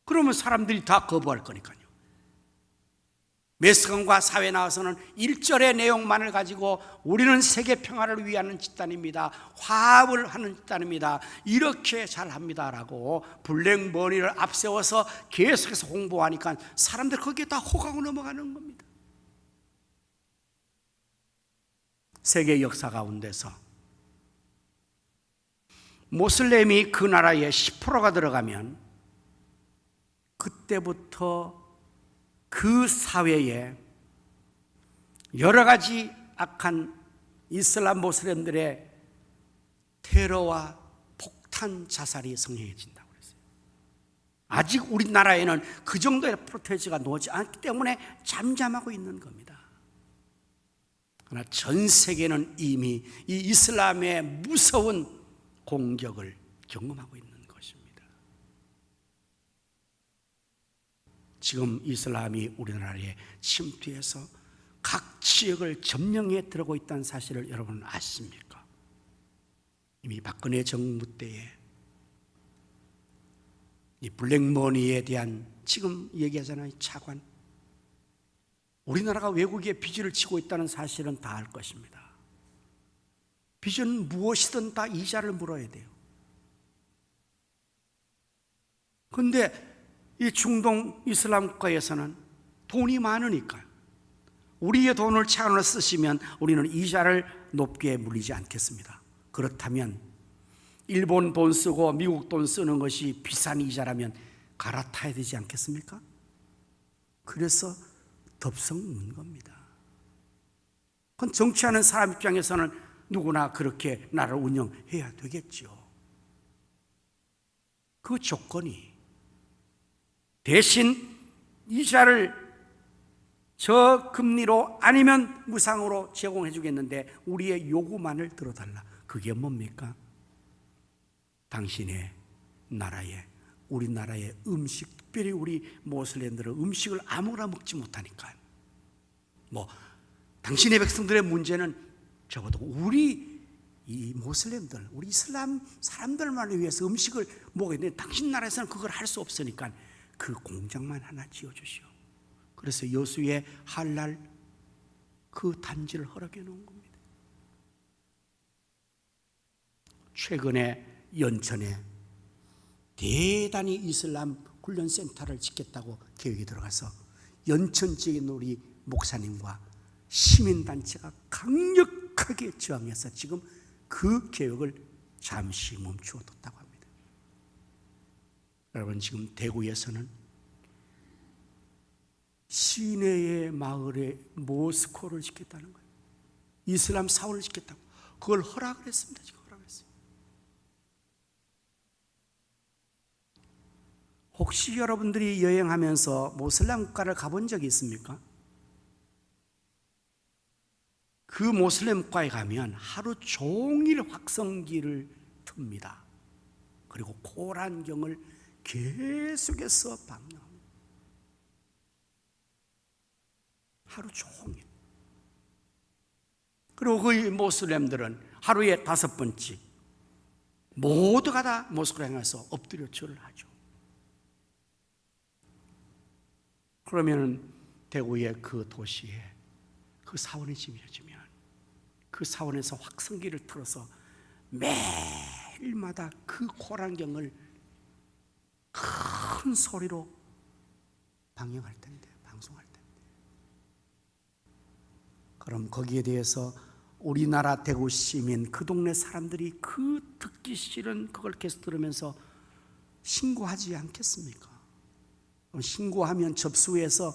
그러면 사람들이 다 거부할 거니까요. 메스కం과 사회에 나와서는 1절의 내용만을 가지고 우리는 세계 평화를 위하는 집단입니다, 화합을 하는 집단입니다, 이렇게 잘합니다 라고 블랙머니를 앞세워서 계속해서 홍보하니까 사람들 거기에 다 호강을 넘어가는 겁니다. 세계 역사 가운데서 모슬렘이 그 나라의 10%가 들어가면 그때부터 그 사회에 여러 가지 악한 이슬람 모슬렘들의 테러와 폭탄 자살이 성행해진다고 그랬어요. 아직 우리나라에는 그 정도의 프로테이지가 나오지 않기 때문에 잠잠하고 있는 겁니다. 그러나 전 세계는 이미 이 이슬람의 무서운 공격을 경험하고 있는 것입니다. 지금 이슬람이 우리나라에 침투해서 각 지역을 점령해 들어오고 있다는 사실을 여러분 아십니까? 이미 박근혜 정부 때에 이 블랙머니에 대한 지금 얘기하잖아요, 차관. 우리나라가 외국에 빚을 지고 있다는 사실은 다 알 것입니다. 빚은 무엇이든 다 이자를 물어야 돼요. 그런데 이 중동 이슬람 국가에서는 돈이 많으니까 우리의 돈을 차관으로 쓰시면 우리는 이자를 높게 물리지 않겠습니다. 그렇다면 일본 돈 쓰고 미국 돈 쓰는 것이 비싼 이자라면 갈아타야 되지 않겠습니까? 그래서 덥석는 겁니다. 그건 정치하는 사람 입장에서는 누구나 그렇게 나라를 운영해야 되겠죠. 그 조건이 대신 이자를 저금리로 아니면 무상으로 제공해 주겠는데 우리의 요구만을 들어달라. 그게 뭡니까? 당신의 나라에, 우리나라의 음식, 특별히 우리 모슬렘들은 음식을 아무나 먹지 못하니까 당신의 백성들의 문제는 적어도 우리 이 모슬렘들, 우리 이슬람 사람들만을 위해서 음식을 먹어야 되는데 당신 나라에서는 그걸 할 수 없으니까 그 공장만 하나 지어주시오. 그래서 여수의 할랄 그 단지를 허락해 놓은 겁니다. 최근에 연천에 대단히 이슬람 훈련센터를 짓겠다고 계획이 들어가서 연천 지역에 있는 우리 목사님과 시민단체가 강력하게 저항해서 지금 그 계획을 잠시 멈추어 뒀다고 합니다. 여러분, 지금 대구에서는 시내의 마을에 모스코를 짓겠다는 거예요. 이슬람 사원을 짓겠다고 그걸 허락을 했습니다. 지금 허락했어요. 혹시 여러분들이 여행하면서 모슬람 국가를 가본 적이 있습니까? 그 모슬렘 국가에 가면 하루 종일 확성기를 틉니다. 그리고 코란경을 계속해서 방문합니다. 하루 종일. 그리고 그 모슬렘들은 하루에 5번씩 모두가 다 모스크를 향해서 엎드려 절을 하죠. 그러면은 대구의 그 도시에 그 사원이 지어지면 그 사원에서 확성기를 틀어서 매일마다 그 코란경을 큰 소리로 방영할 텐데, 방송할 텐데, 그럼 거기에 대해서 우리나라 대구 시민, 그 동네 사람들이 그 듣기 싫은 그걸 계속 들으면서 신고하지 않겠습니까? 신고하면 접수해서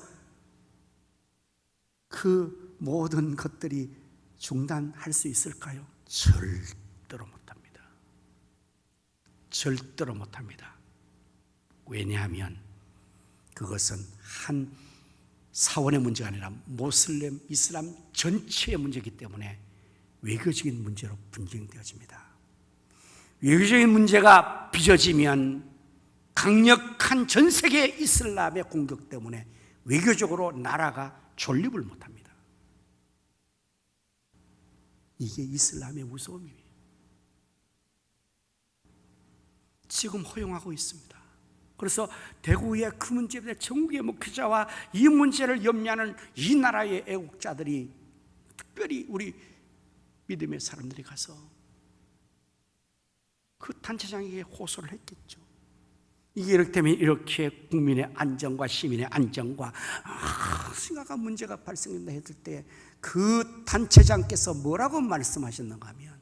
그 모든 것들이 중단할 수 있을까요? 절대로 못합니다. 절대로 못합니다. 왜냐하면 그것은 한 사원의 문제가 아니라 모슬렘, 이슬람 전체의 문제이기 때문에 외교적인 문제로 분쟁되어집니다. 외교적인 문제가 빚어지면 강력한 전 세계 이슬람의 공격 때문에 외교적으로 나라가 존립을 못합니다. 이게 이슬람의 무서움이에요. 지금 허용하고 있습니다. 그래서 대구의 그 문제에 대해 전국의 목회자와 이 문제를 염려하는 이 나라의 애국자들이, 특별히 우리 믿음의 사람들이 가서 그 단체장에게 호소를 했겠죠. 이게 이렇게 되면 이렇게 국민의 안전과 시민의 안전과 심각한 문제가 발생된다 했을 때 그 단체장께서 뭐라고 말씀하셨는가 하면,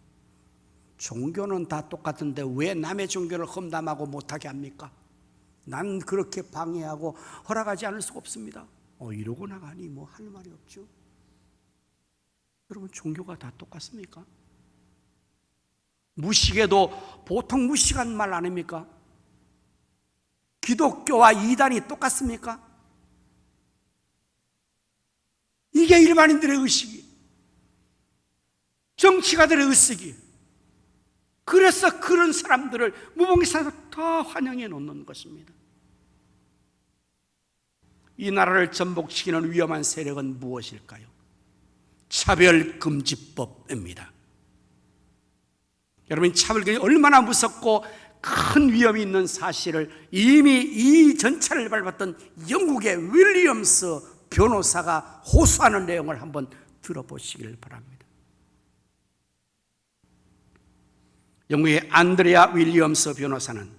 종교는 다 똑같은데 왜 남의 종교를 험담하고 못하게 합니까? 난 그렇게 방해하고 허락하지 않을 수가 없습니다. 이러고 나가니 뭐 할 말이 없죠. 여러분, 종교가 다 똑같습니까? 무식에도 보통 무식한 말 아닙니까? 기독교와 이단이 똑같습니까? 이게 일반인들의 의식이, 정치가들의 의식이. 그래서 그런 사람들을 무봉기사에서 더 환영해 놓는 것입니다. 이 나라를 전복시키는 위험한 세력은 무엇일까요? 차별금지법입니다. 여러분, 차별금지 얼마나 무섭고 큰 위험이 있는 사실을 이미 이 전차를 밟았던 영국의 윌리엄스 변호사가 호소하는 내용을 한번 들어보시길 바랍니다. 영국의 안드레아 윌리엄스 변호사는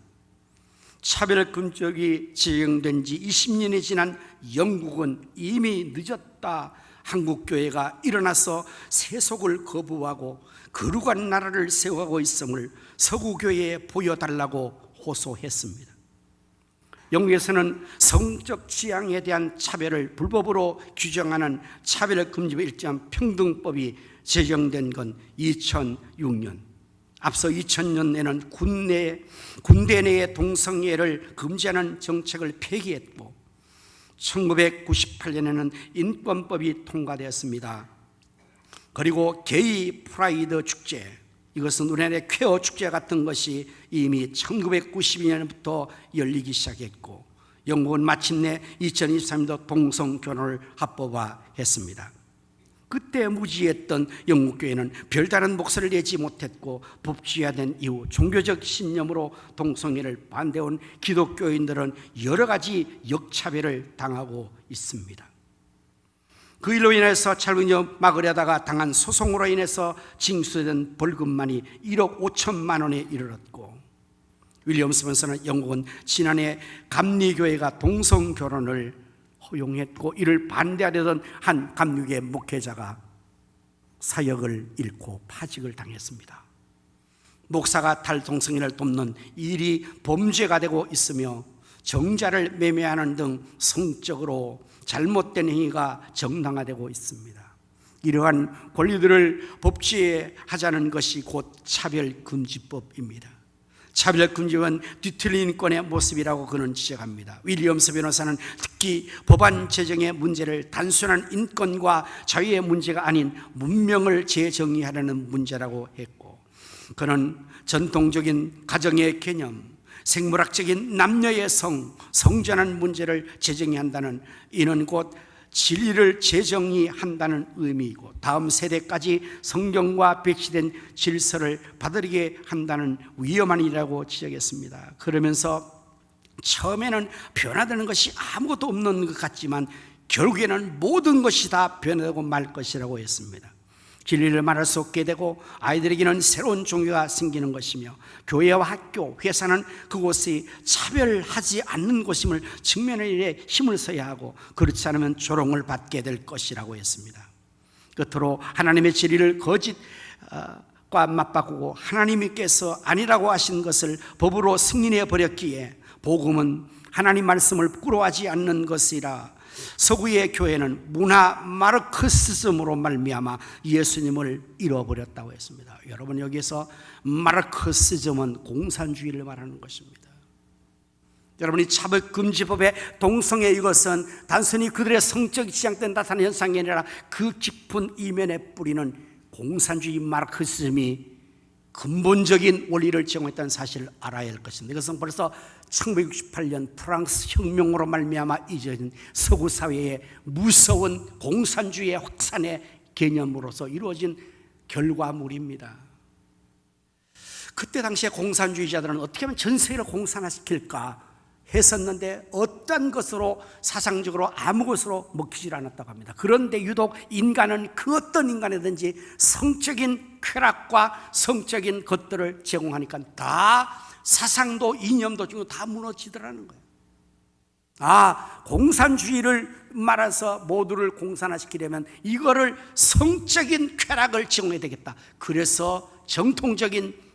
차별금지법이 지정된 지 20년이 지난 영국은 이미 늦었다, 한국교회가 일어나서 세속을 거부하고 거룩한 나라를 세워가고 있음을 서구교회에 보여달라고 호소했습니다. 영국에서는 성적 지향에 대한 차별을 불법으로 규정하는 차별금지법 일정 평등법이 제정된 건 2006년. 앞서 2000년에는 군대 내의 동성애를 금지하는 정책을 폐기했고 1998년에는 인권법이 통과되었습니다. 그리고 게이 프라이드 축제, 이것은 우리나라의 퀘어 축제 같은 것이 이미 1992년부터 열리기 시작했고 영국은 마침내 2023년도 동성결혼을 합법화했습니다. 그때 무지했던 영국교회는 별다른 목소리를 내지 못했고 법제화된 이후 종교적 신념으로 동성애를 반대해온 기독교인들은 여러 가지 역차별을 당하고 있습니다. 그 일로 인해서 차별금지법 막으려다가 당한 소송으로 인해서 징수된 벌금만이 1억 5천만 원에 이르렀고, 윌리엄스 변호사는 영국은 지난해 감리교회가 동성결혼을 허용했고 이를 반대하려던 한 감리교회 목회자가 사역을 잃고 파직을 당했습니다. 목사가 탈동성애를 돕는 일이 범죄가 되고 있으며 정자를 매매하는 등 성적으로 잘못된 행위가 정당화되고 있습니다. 이러한 권리들을 법제하자는 것이 곧 차별금지법입니다. 차별금지법은 뒤틀린 인권의 모습이라고 그는 지적합니다. 윌리엄스 변호사는 특히 법안 제정의 문제를 단순한 인권과 자유의 문제가 아닌 문명을 재정의하려는 문제라고 했고, 그는 전통적인 가정의 개념, 생물학적인 남녀의 성전환 문제를 재정의한다는, 이는 곧 진리를 재정의한다는 의미이고 다음 세대까지 성경과 배치된 질서를 받아들이게 한다는 위험한 일이라고 지적했습니다. 그러면서 처음에는 변화되는 것이 아무것도 없는 것 같지만 결국에는 모든 것이 다 변화되고 말 것이라고 했습니다. 진리를 말할 수 없게 되고 아이들에게는 새로운 종교가 생기는 것이며 교회와 학교, 회사는 그곳이 차별하지 않는 곳임을 측면에 일에 힘을 써야 하고 그렇지 않으면 조롱을 받게 될 것이라고 했습니다. 끝으로 하나님의 진리를 거짓과 맞바꾸고 하나님께서 아니라고 하신 것을 법으로 승인해 버렸기에 복음은 하나님 말씀을 부끄러워하지 않는 것이라 서구의 교회는 문화 마르크시즘으로 말미암아 예수님을 잃어버렸다고 했습니다. 여러분, 여기서 마르크시즘은 공산주의를 말하는 것입니다. 여러분이 차별금지법의 동성애, 이것은 단순히 그들의 성적 지향 때 나타나는 현상이 아니라 그 깊은 이면에 뿌리는 공산주의 마르크시즘이 근본적인 원리를 제공했다는 사실을 알아야 할 것입니다. 이것은 벌써 1968년 프랑스 혁명으로 말미암아 이어진 서구 사회의 무서운 공산주의의 확산의 개념으로서 이루어진 결과물입니다. 그때 당시에 공산주의자들은 어떻게 하면 전 세계를 공산화시킬까 했었는데 어떤 것으로 사상적으로 아무 것으로 먹히질 않았다고 합니다. 그런데 유독 인간은 그 어떤 인간이든지 성적인 쾌락과 성적인 것들을 제공하니까 다 사상도 이념도 지금 다 무너지더라는 거예요. 공산주의를 말해서 모두를 공산화시키려면 이거를 성적인 쾌락을 제공해야 되겠다. 그래서 정통적인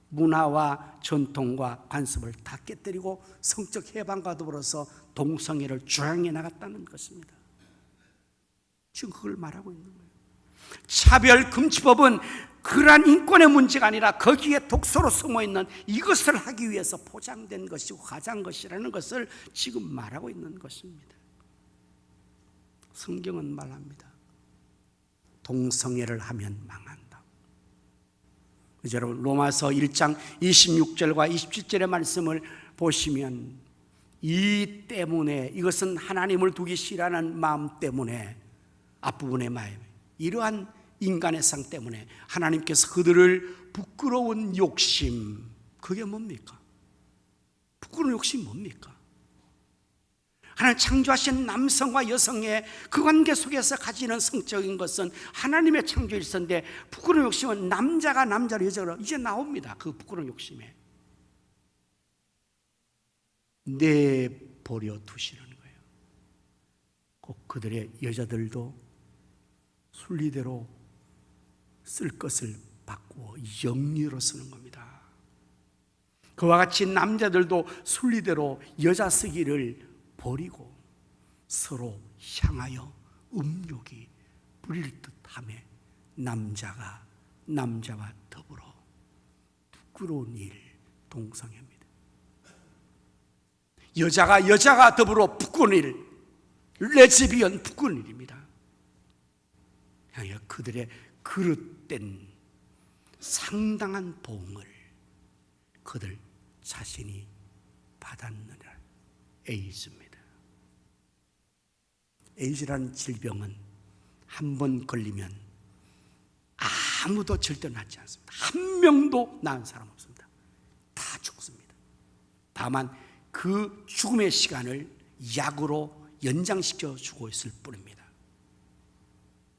문화와 전통과 관습을 다 깨뜨리고 성적 해방과 더불어서 동성애를 주장해 나갔다는 것입니다. 지금 그걸 말하고 있는 거예요. 차별금지법은 그러한 인권의 문제가 아니라 거기에 독소로 숨어있는 이것을 하기 위해서 포장된 것이고 과장한 것이라는 것을 지금 말하고 있는 것입니다. 성경은 말합니다. 동성애를 하면 망한다. 여러분, 로마서 1장 26절과 27절의 말씀을 보시면 이 때문에, 이것은 하나님을 두기 싫어하는 마음 때문에, 앞부분의 마음, 이러한 인간의 상 때문에 하나님께서 그들을 부끄러운 욕심, 그게 뭡니까? 부끄러운 욕심이 뭡니까? 하나님 창조하신 남성과 여성의 그 관계 속에서 가지는 성적인 것은 하나님의 창조일선데, 부끄러운 욕심은 남자가 남자로 여자로 이제 나옵니다. 그 부끄러운 욕심에 내버려 두시는 거예요. 꼭 그들의 여자들도 순리대로 쓸 것을 바꾸어 영리로 쓰는 겁니다. 그와 같이 남자들도 순리대로 여자 쓰기를 버리고 서로 향하여 음욕이 부릴 듯하며 남자가 남자와 더불어 부끄러운 일, 동성애입니다. 여자가 여자가 더불어 부끄러운 일, 레즈비언, 부끄러운 일입니다. 그들의 그릇된 상당한 보응을 그들 자신이 받았느니라. 에이즈입니다. 에이즈라는 질병은 한 번 걸리면 아무도 절대 낫지 않습니다. 한 명도 나은 사람 없습니다. 다 죽습니다. 다만 그 죽음의 시간을 약으로 연장시켜 주고 있을 뿐입니다.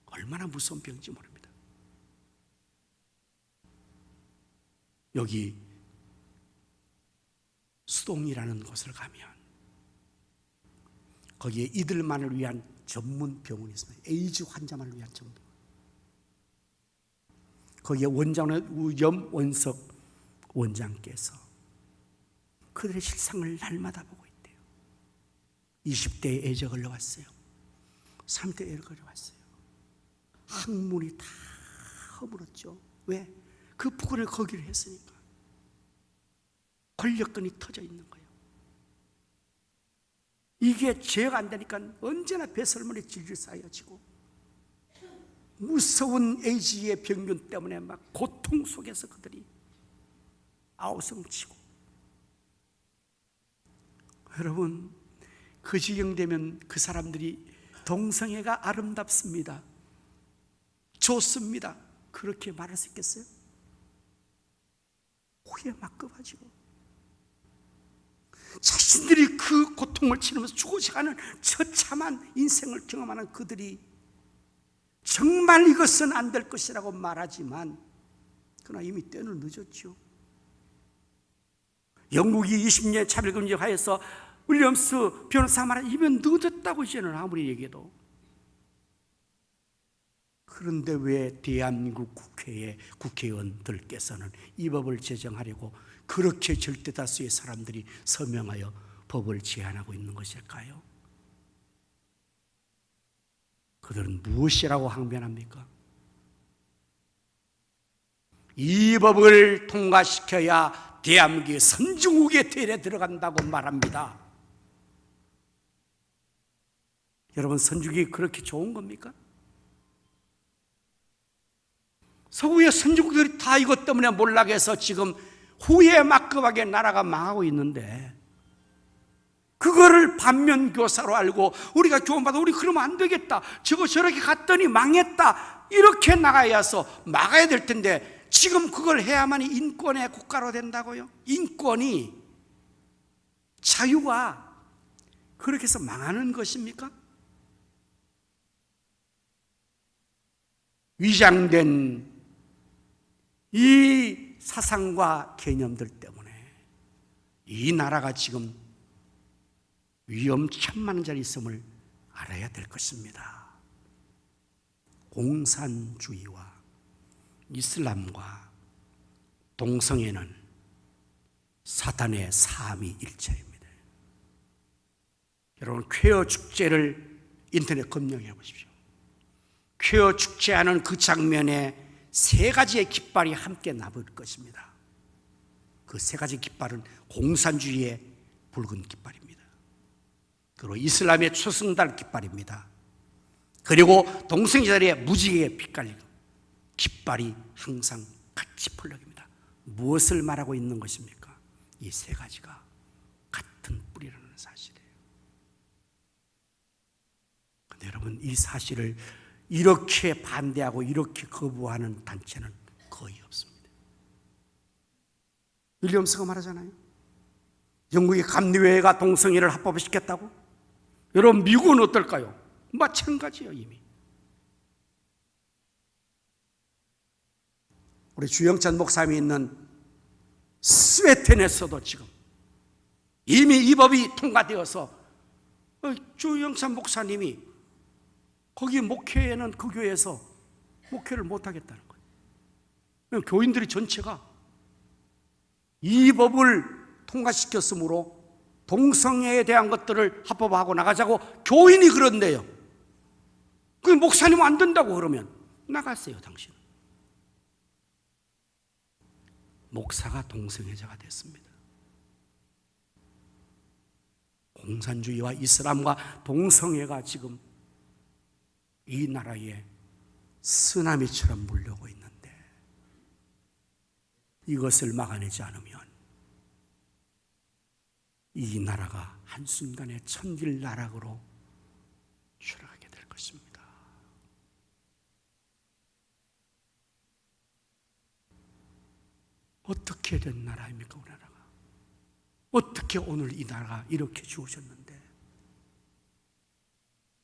얼마나 무서운 병인지 모릅니다. 여기 수동이라는 곳을 가면 거기에 이들만을 위한 전문 병원이 있습니다. 에이즈 환자만을 위한 전문. 거기에 원장은 우염원석 원장께서 그들의 실상을 날마다 보고 있대요. 20대에 애저 걸려왔어요. 30대에 애저 걸려왔어요. 항문이 다 허물었죠. 왜? 그 부근을 거기를 했으니까. 권력근이 터져 있는 거예요. 이게 제어가 안 되니까 언제나 배설물이 질질 쌓여지고 무서운 에이즈의 병균 때문에 막 고통 속에서 그들이 아우성치고. 여러분, 그 지경 되면 그 사람들이 동성애가 아름답습니다, 좋습니다, 그렇게 말할 수 있겠어요? 후회 막 급하지고. 자신들이 그 고통을 치르면서 죽어가는 처참한 인생을 경험하는 그들이 정말 이것은 안 될 것이라고 말하지만 그러나 이미 때는 늦었죠. 영국이 20년 차별금지하여서 윌리엄스 변호사가 말한 이면 늦었다고 이제는 아무리 얘기해도. 그런데 왜 대한민국 국회의 국회의원들께서는 이 법을 제정하려고 그렇게 절대다수의 사람들이 서명하여 법을 제안하고 있는 것일까요? 그들은 무엇이라고 항변합니까? 이 법을 통과시켜야 대한민국의 선진국의 대열에 들어간다고 말합니다. 여러분, 선진국이 그렇게 좋은 겁니까? 서구의 선진국들이 다 이것 때문에 몰락해서 지금 후에 막급하게 나라가 망하고 있는데, 그거를 반면교사로 알고 우리가 교훈받아 우리 그러면 안 되겠다, 저거 저렇게 갔더니 망했다, 이렇게 나가야 해서 막아야 될 텐데 지금 그걸 해야만이 인권의 국가로 된다고요? 인권이, 자유가 그렇게 해서 망하는 것입니까? 위장된 이 사상과 개념들 때문에 이 나라가 지금 위험천만한 자리에 있음을 알아야 될 것입니다. 공산주의와 이슬람과 동성애는 사탄의 삼위일체입니다. 여러분, 퀘어 축제를 인터넷 검색해 보십시오. 퀘어 축제하는 그 장면에 세 가지의 깃발이 함께 나볼 것입니다. 그 세 가지 깃발은 공산주의의 붉은 깃발입니다. 그리고 이슬람의 초승달 깃발입니다. 그리고 동성애자들의 무지개의 빛깔 깃발이 항상 같이 펄럭입니다. 무엇을 말하고 있는 것입니까? 이 세 가지가 같은 뿌리라는 사실이에요. 그런데 여러분, 이 사실을 이렇게 반대하고 이렇게 거부하는 단체는 거의 없습니다. 윌리엄스가 말하잖아요. 영국의 감리회가 동성애를 합법시켰다고? 여러분, 미국은 어떨까요? 마찬가지예요. 이미 우리 주영찬 목사님이 있는 스웨덴에서도 지금 이미 이 법이 통과되어서 주영찬 목사님이 거기 목회에는 그 교회에서 목회를 못하겠다는 거예요. 교인들이 전체가 이 법을 통과시켰으므로 동성애에 대한 것들을 합법화하고 나가자고 교인이 그런데요. 그 목사님 안 된다고 그러면 나갔어요. 당신은. 목사가 동성애자가 됐습니다. 공산주의와 이슬람과 동성애가 지금 이 나라에 쓰나미처럼 물려오고 있는데 이것을 막아내지 않으면 이 나라가 한순간에 천길나락으로 추락하게 될 것입니다. 어떻게 된 나라입니까, 우리나라가? 어떻게 오늘 이 나라가 이렇게 주어졌는데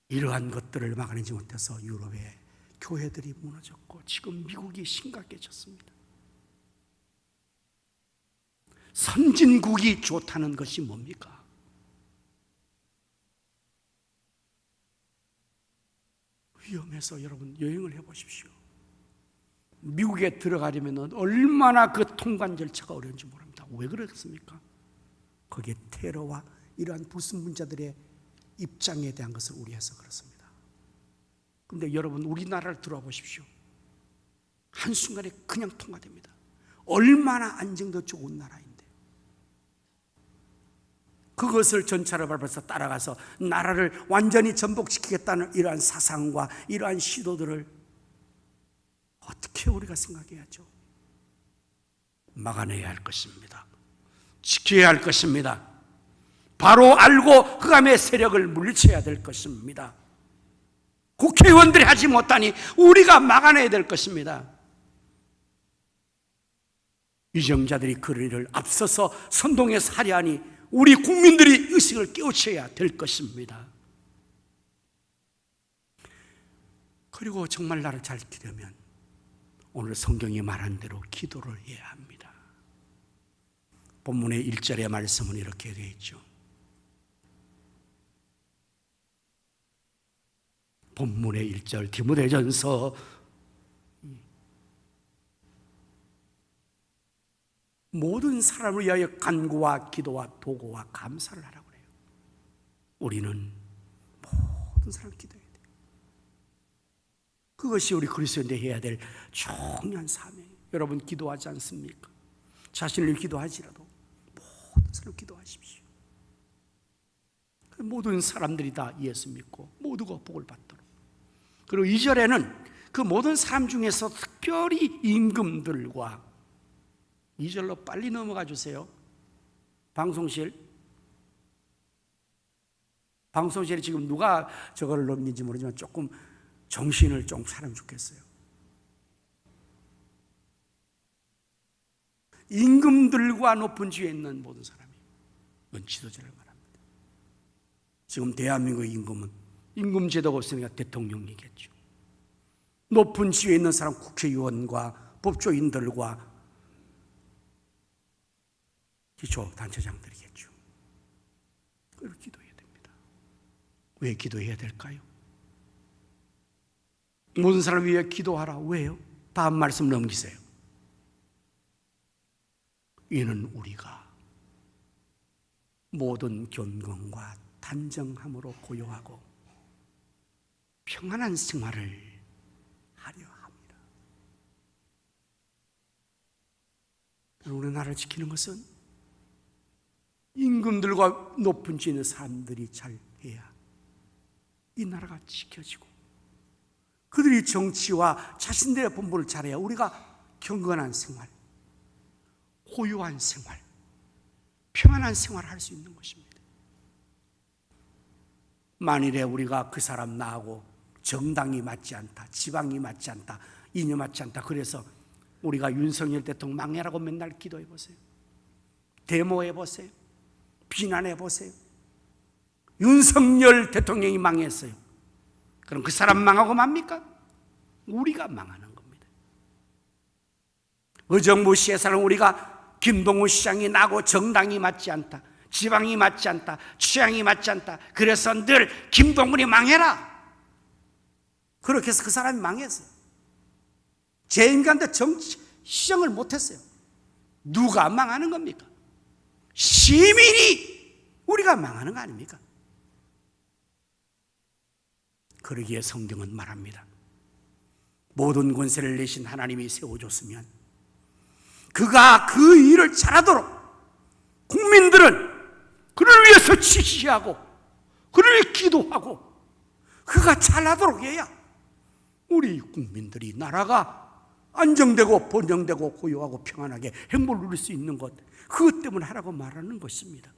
이러한 것들을 막아내지 못해서 유럽의 교회들이 무너졌고 지금 미국이 심각해졌습니다. 선진국이 좋다는 것이 뭡니까? 위험해서 여러분 여행을 해보십시오. 미국에 들어가려면 얼마나 그 통관 절차가 어려운지 모릅니다. 왜 그렇습니까? 거기에 테러와 이러한 불순분자들의 입장에 대한 것을 우려해서 그렇습니다. 그런데 여러분, 우리나라를 들어와 보십시오. 한순간에 그냥 통과됩니다. 얼마나 안정도 좋은 나라인데 그것을 전차를 밟아서 따라가서 나라를 완전히 전복시키겠다는 이러한 사상과 이러한 시도들을 어떻게 우리가 생각해야죠? 막아내야 할 것입니다. 지켜야 할 것입니다. 바로 알고 흑암의 세력을 물리쳐야 될 것입니다. 국회의원들이 하지 못하니 우리가 막아내야 될 것입니다. 위정자들이 그 일을 앞서서 선동해서 하려 하니 우리 국민들이 의식을 깨우쳐야 될 것입니다. 그리고 정말 나를 잘 지키려면 오늘 성경이 말한 대로 기도를 해야 합니다. 본문의 1절의 말씀은 이렇게 되어 있죠. 본문의 1절 디모데전서 모든 사람을 위하여 간구와 기도와 도구와 감사를 하라고 그래요. 우리는 모든 사람 기도해야 돼요. 그것이 우리 그리스도인들 해야 될 중요한 사명이에요. 여러분 기도하지 않습니까? 자신을 기도하지라도 모든 사람 기도하십시오. 모든 사람들이 다 예수 믿고 모두가 복을 받도록. 그리고 2절에는 그 모든 사람 중에서 특별히 임금들과 2절로 빨리 넘어가 주세요. 방송실에 지금 누가 저거를 넘긴지 모르지만 조금 정신을 좀 차리면 좋겠어요. 임금들과 높은 지위에 있는 모든 사람이 이건 지도자를 말합니다. 지금 대한민국 임금은 임금 제도가 없으니까 대통령이겠죠. 높은 지위에 있는 사람 국회의원과 법조인들과 기초단체장들이겠죠. 그걸 기도해야 됩니다. 왜 기도해야 될까요? 모든 사람 위해 기도하라. 왜요? 다음 말씀 넘기세요. 이는 우리가 모든 경건과 단정함으로 고요하고 평안한 생활을 하려 합니다. 우리나라를 지키는 것은 임금들과 높은 지위에 있는 사람들이 잘 해야 이 나라가 지켜지고 그들이 정치와 자신들의 본분을 잘해야 우리가 경건한 생활, 고요한 생활, 평안한 생활을 할 수 있는 것입니다. 만일에 우리가 그 사람 나하고 정당이 맞지 않다, 지방이 맞지 않다, 이념 맞지 않다, 그래서 우리가 윤석열 대통령 망해라고 맨날 기도해 보세요. 데모해 보세요. 비난해 보세요. 윤석열 대통령이 망했어요. 그럼 그 사람 망하고 맙니까? 우리가 망하는 겁니다. 의정부 시에서는 우리가 김동우 시장이 나고 정당이 맞지 않다, 지방이 맞지 않다, 취향이 맞지 않다, 그래서 늘 김동훈이 망해라, 그렇게 해서 그 사람이 망했어요. 재임기한테 정치 시정을 못했어요. 누가 망하는 겁니까? 시민이 우리가 망하는 거 아닙니까? 그러기에 성경은 말합니다. 모든 권세를 내신 하나님이 세워줬으면 그가 그 일을 잘하도록 국민들은 그를 위해서 지시하고 그를 위해 기도하고 그가 잘하도록 해야 우리 국민들이 나라가 안정되고 번영되고 고요하고 평안하게 행복을 누릴 수 있는 것, 그것 때문에 하라고 말하는 것입니다.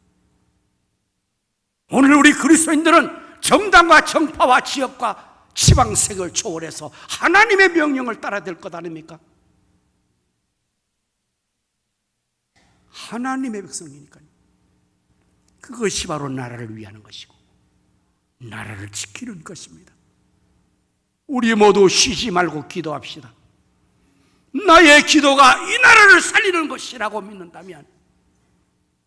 오늘 우리 그리스도인들은 정당과 정파와 지역과 지방색을 초월해서 하나님의 명령을 따라야 될 것 아닙니까? 하나님의 백성이니까요. 그것이 바로 나라를 위하는 것이고 나라를 지키는 것입니다. 우리 모두 쉬지 말고 기도합시다. 나의 기도가 이 나라를 살리는 것이라고 믿는다면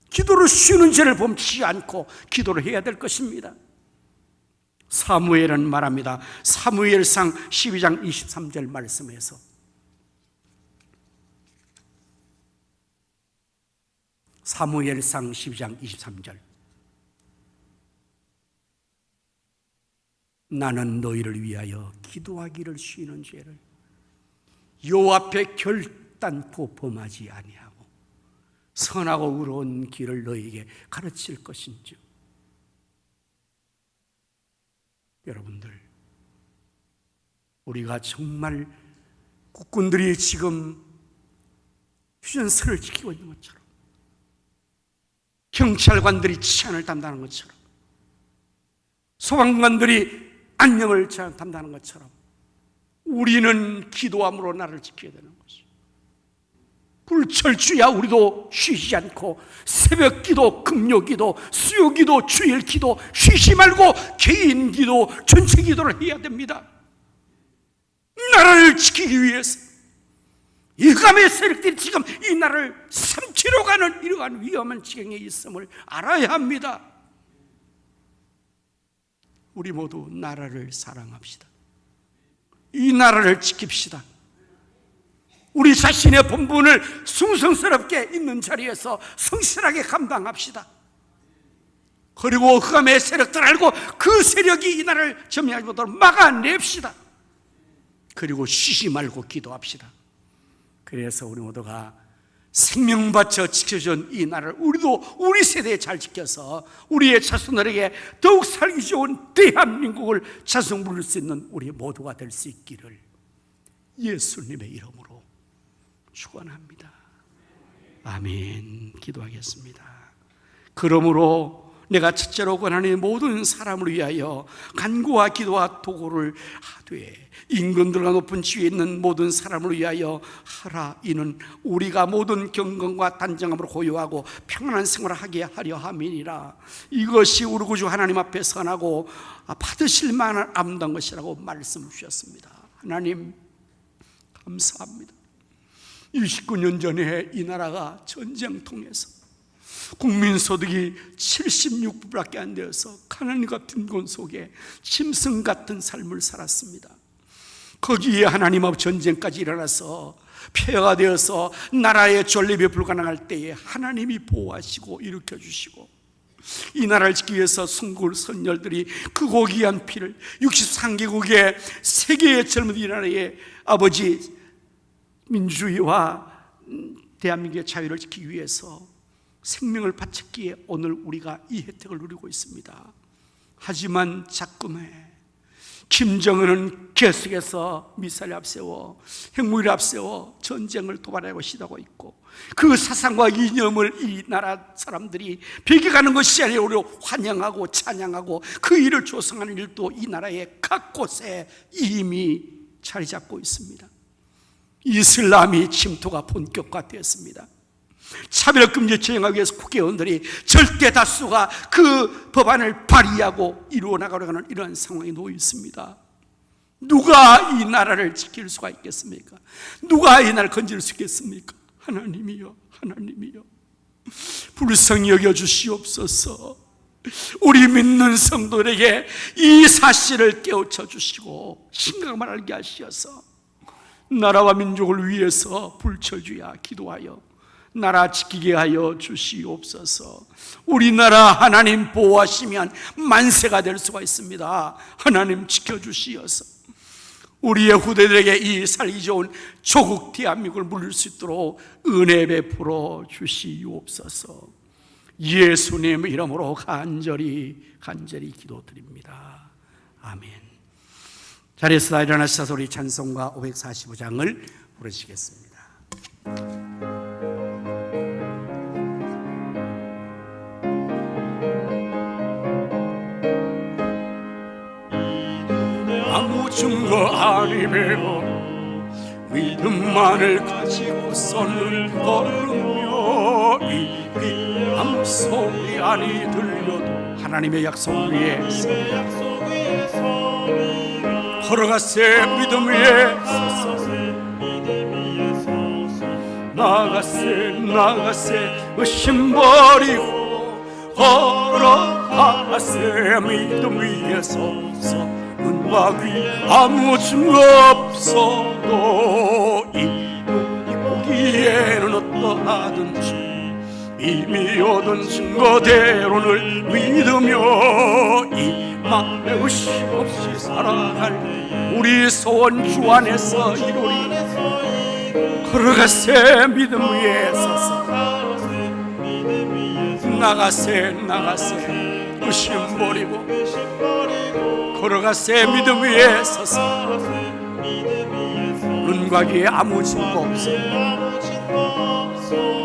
기도를 쉬는 죄를 범치 않고 기도를 해야 될 것입니다. 사무엘은 말합니다. 사무엘상 12장 23절 말씀에서 사무엘상 12장 23절 나는 너희를 위하여 기도하기를 쉬는 죄를 여호와 앞에 결단코 범하지 아니하고 선하고 의로운 길을 너희에게 가르칠 것인즉. 여러분들, 우리가 정말 국군들이 지금 휴전선을 지키고 있는 것처럼, 경찰관들이 치안을 담당하는 것처럼, 소방관들이 안녕을 담당하는 것처럼 우리는 기도함으로 나라를 지켜야 되는 것이죠. 불철주야 우리도 쉬지 않고 새벽 기도, 금요 기도, 수요 기도, 주일 기도 쉬지 말고 개인 기도, 전체 기도를 해야 됩니다. 나라를 지키기 위해서. 이 흑암의 세력들이 지금 이 나라를 삼키려 가는 이러한 위험한 지경에 있음을 알아야 합니다. 우리 모두 나라를 사랑합시다. 이 나라를 지킵시다. 우리 자신의 본분을 숭성스럽게 있는 자리에서 성실하게 감당합시다. 그리고 흑암의 세력들 알고 그 세력이 이 나라를 점령하지 못하도록 막아냅시다. 그리고 쉬지 말고 기도합시다. 그래서 우리 모두가 생명 바쳐 지켜준 이 나라를 우리도 우리 세대에 잘 지켜서 우리의 자손들에게 더욱 살기 좋은 대한민국을 자성 부를 수 있는 우리 모두가 될 수 있기를 예수님의 이름으로 축원합니다. 아멘. 기도하겠습니다. 그러므로 내가 첫째로 권하는 모든 사람을 위하여 간구와 기도와 도구를 하되 임금들과 높은 지위에 있는 모든 사람을 위하여 하라. 이는 우리가 모든 경건과 단정함으로 고요하고 평안한 생활을 하게 하려 함이니라. 이것이 우리 구주 하나님 앞에 선하고 받으실 만한 아름다운 것이라고 말씀 주셨습니다. 하나님 감사합니다. 29년 전에 이 나라가 전쟁 통해서 국민소득이 76%밖에 안 되어서 가난 같은 곳 속에 짐승 같은 삶을 살았습니다. 거기에 하나님 앞 전쟁까지 일어나서 폐허가 되어서 나라의 존립이 불가능할 때에 하나님이 보호하시고 일으켜주시고 이 나라를 지키기 위해서 순골 선열들이 그 고귀한 피를 63개국의 세계의 젊은 이 나라의 아버지 민주주의와 대한민국의 자유를 지키기 위해서 생명을 바쳤기에 오늘 우리가 이 혜택을 누리고 있습니다. 하지만 자꾸만 김정은은 계속해서 미사일 앞세워 핵무기를 앞세워 전쟁을 도발하고 시도하고 있고 그 사상과 이념을 이 나라 사람들이 배겨가는 것이 아니라 오히려 환영하고 찬양하고 그 일을 조성하는 일도 이 나라의 각 곳에 이미 자리 잡고 있습니다. 이슬람이 침투가 본격화되었습니다. 차별금지 제정하기 위해서 국회의원들이 절대 다수가 그 법안을 발의하고 이루어 나가려고 하는 이러한 상황에 놓여 있습니다. 누가 이 나라를 지킬 수가 있겠습니까? 누가 이 나라를 건질 수 있겠습니까? 하나님이여, 하나님이여, 불쌍히 여겨주시옵소서. 우리 믿는 성도들에게 이 사실을 깨우쳐 주시고 심각함을 알게 하시어서 나라와 민족을 위해서 불철주야 기도하여 나라 지키게 하여 주시옵소서. 우리나라 하나님 보호하시면 만세가 될 수가 있습니다. 하나님 지켜주시어서 우리의 후대들에게 이 살기 좋은 조국 대한민국을 물릴 수 있도록 은혜 베풀어 주시옵소서. 예수님 이름으로 간절히 기도드립니다. 아멘. 자리에서 일어나셔서 우리 찬송가 545장을 부르시겠습니다. 아무 증거 아니매로 믿음만을 가지고 손을 걸으며 이 아무 소리 아니 들려도 하나님의 약속 위에 걸어가세 믿음 위에 나가세 의심 버리고 걸어가세 믿음 위에 서서 눈과 귀 아무 증거 없어도 이 눈이 보기에는 어떠하든지 이미 얻은 증거대로를 믿으며 이 맘에 의심 없이 살아갈 우리 소원 주 안에서 이루리. 걸어가세 믿음 위에 서서 나가세 의심 버리고 걸어가세 믿음 위에 서서 눈과 귀에 아무 증거 없어.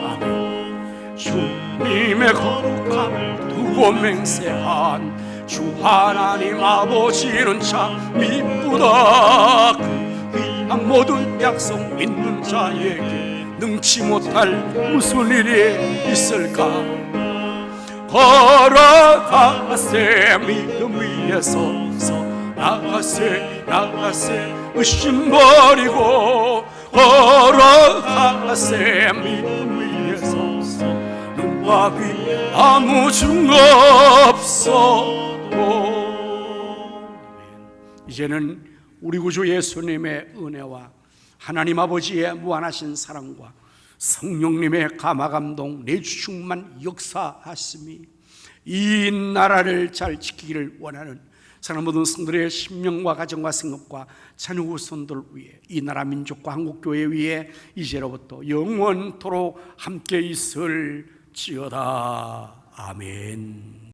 아멘. 주님의 거룩함을 두고 맹세한 주 하나님 아버지는 참 미쁘다. 그 귀한 모든 약속 믿는 자에게 능치 못할 무슨 일이 있을까. 걸어가세 믿음 위에 서서 나가세 의심 버리고 걸어가세 믿음 위에 서서 눈과 귀 아무 증거 없어도. 이제는 우리 구주 예수님의 은혜와 하나님 아버지의 무한하신 사랑과 성령님의 감화감동 내주충만 역사하심이 이 나라를 잘 지키기를 원하는 사랑 모든 성들의 심령과 가정과 생업과 자녀 후손들 위해 이 나라 민족과 한국교회 위에 이제로부터 영원토록 함께 있을지어다. 아멘.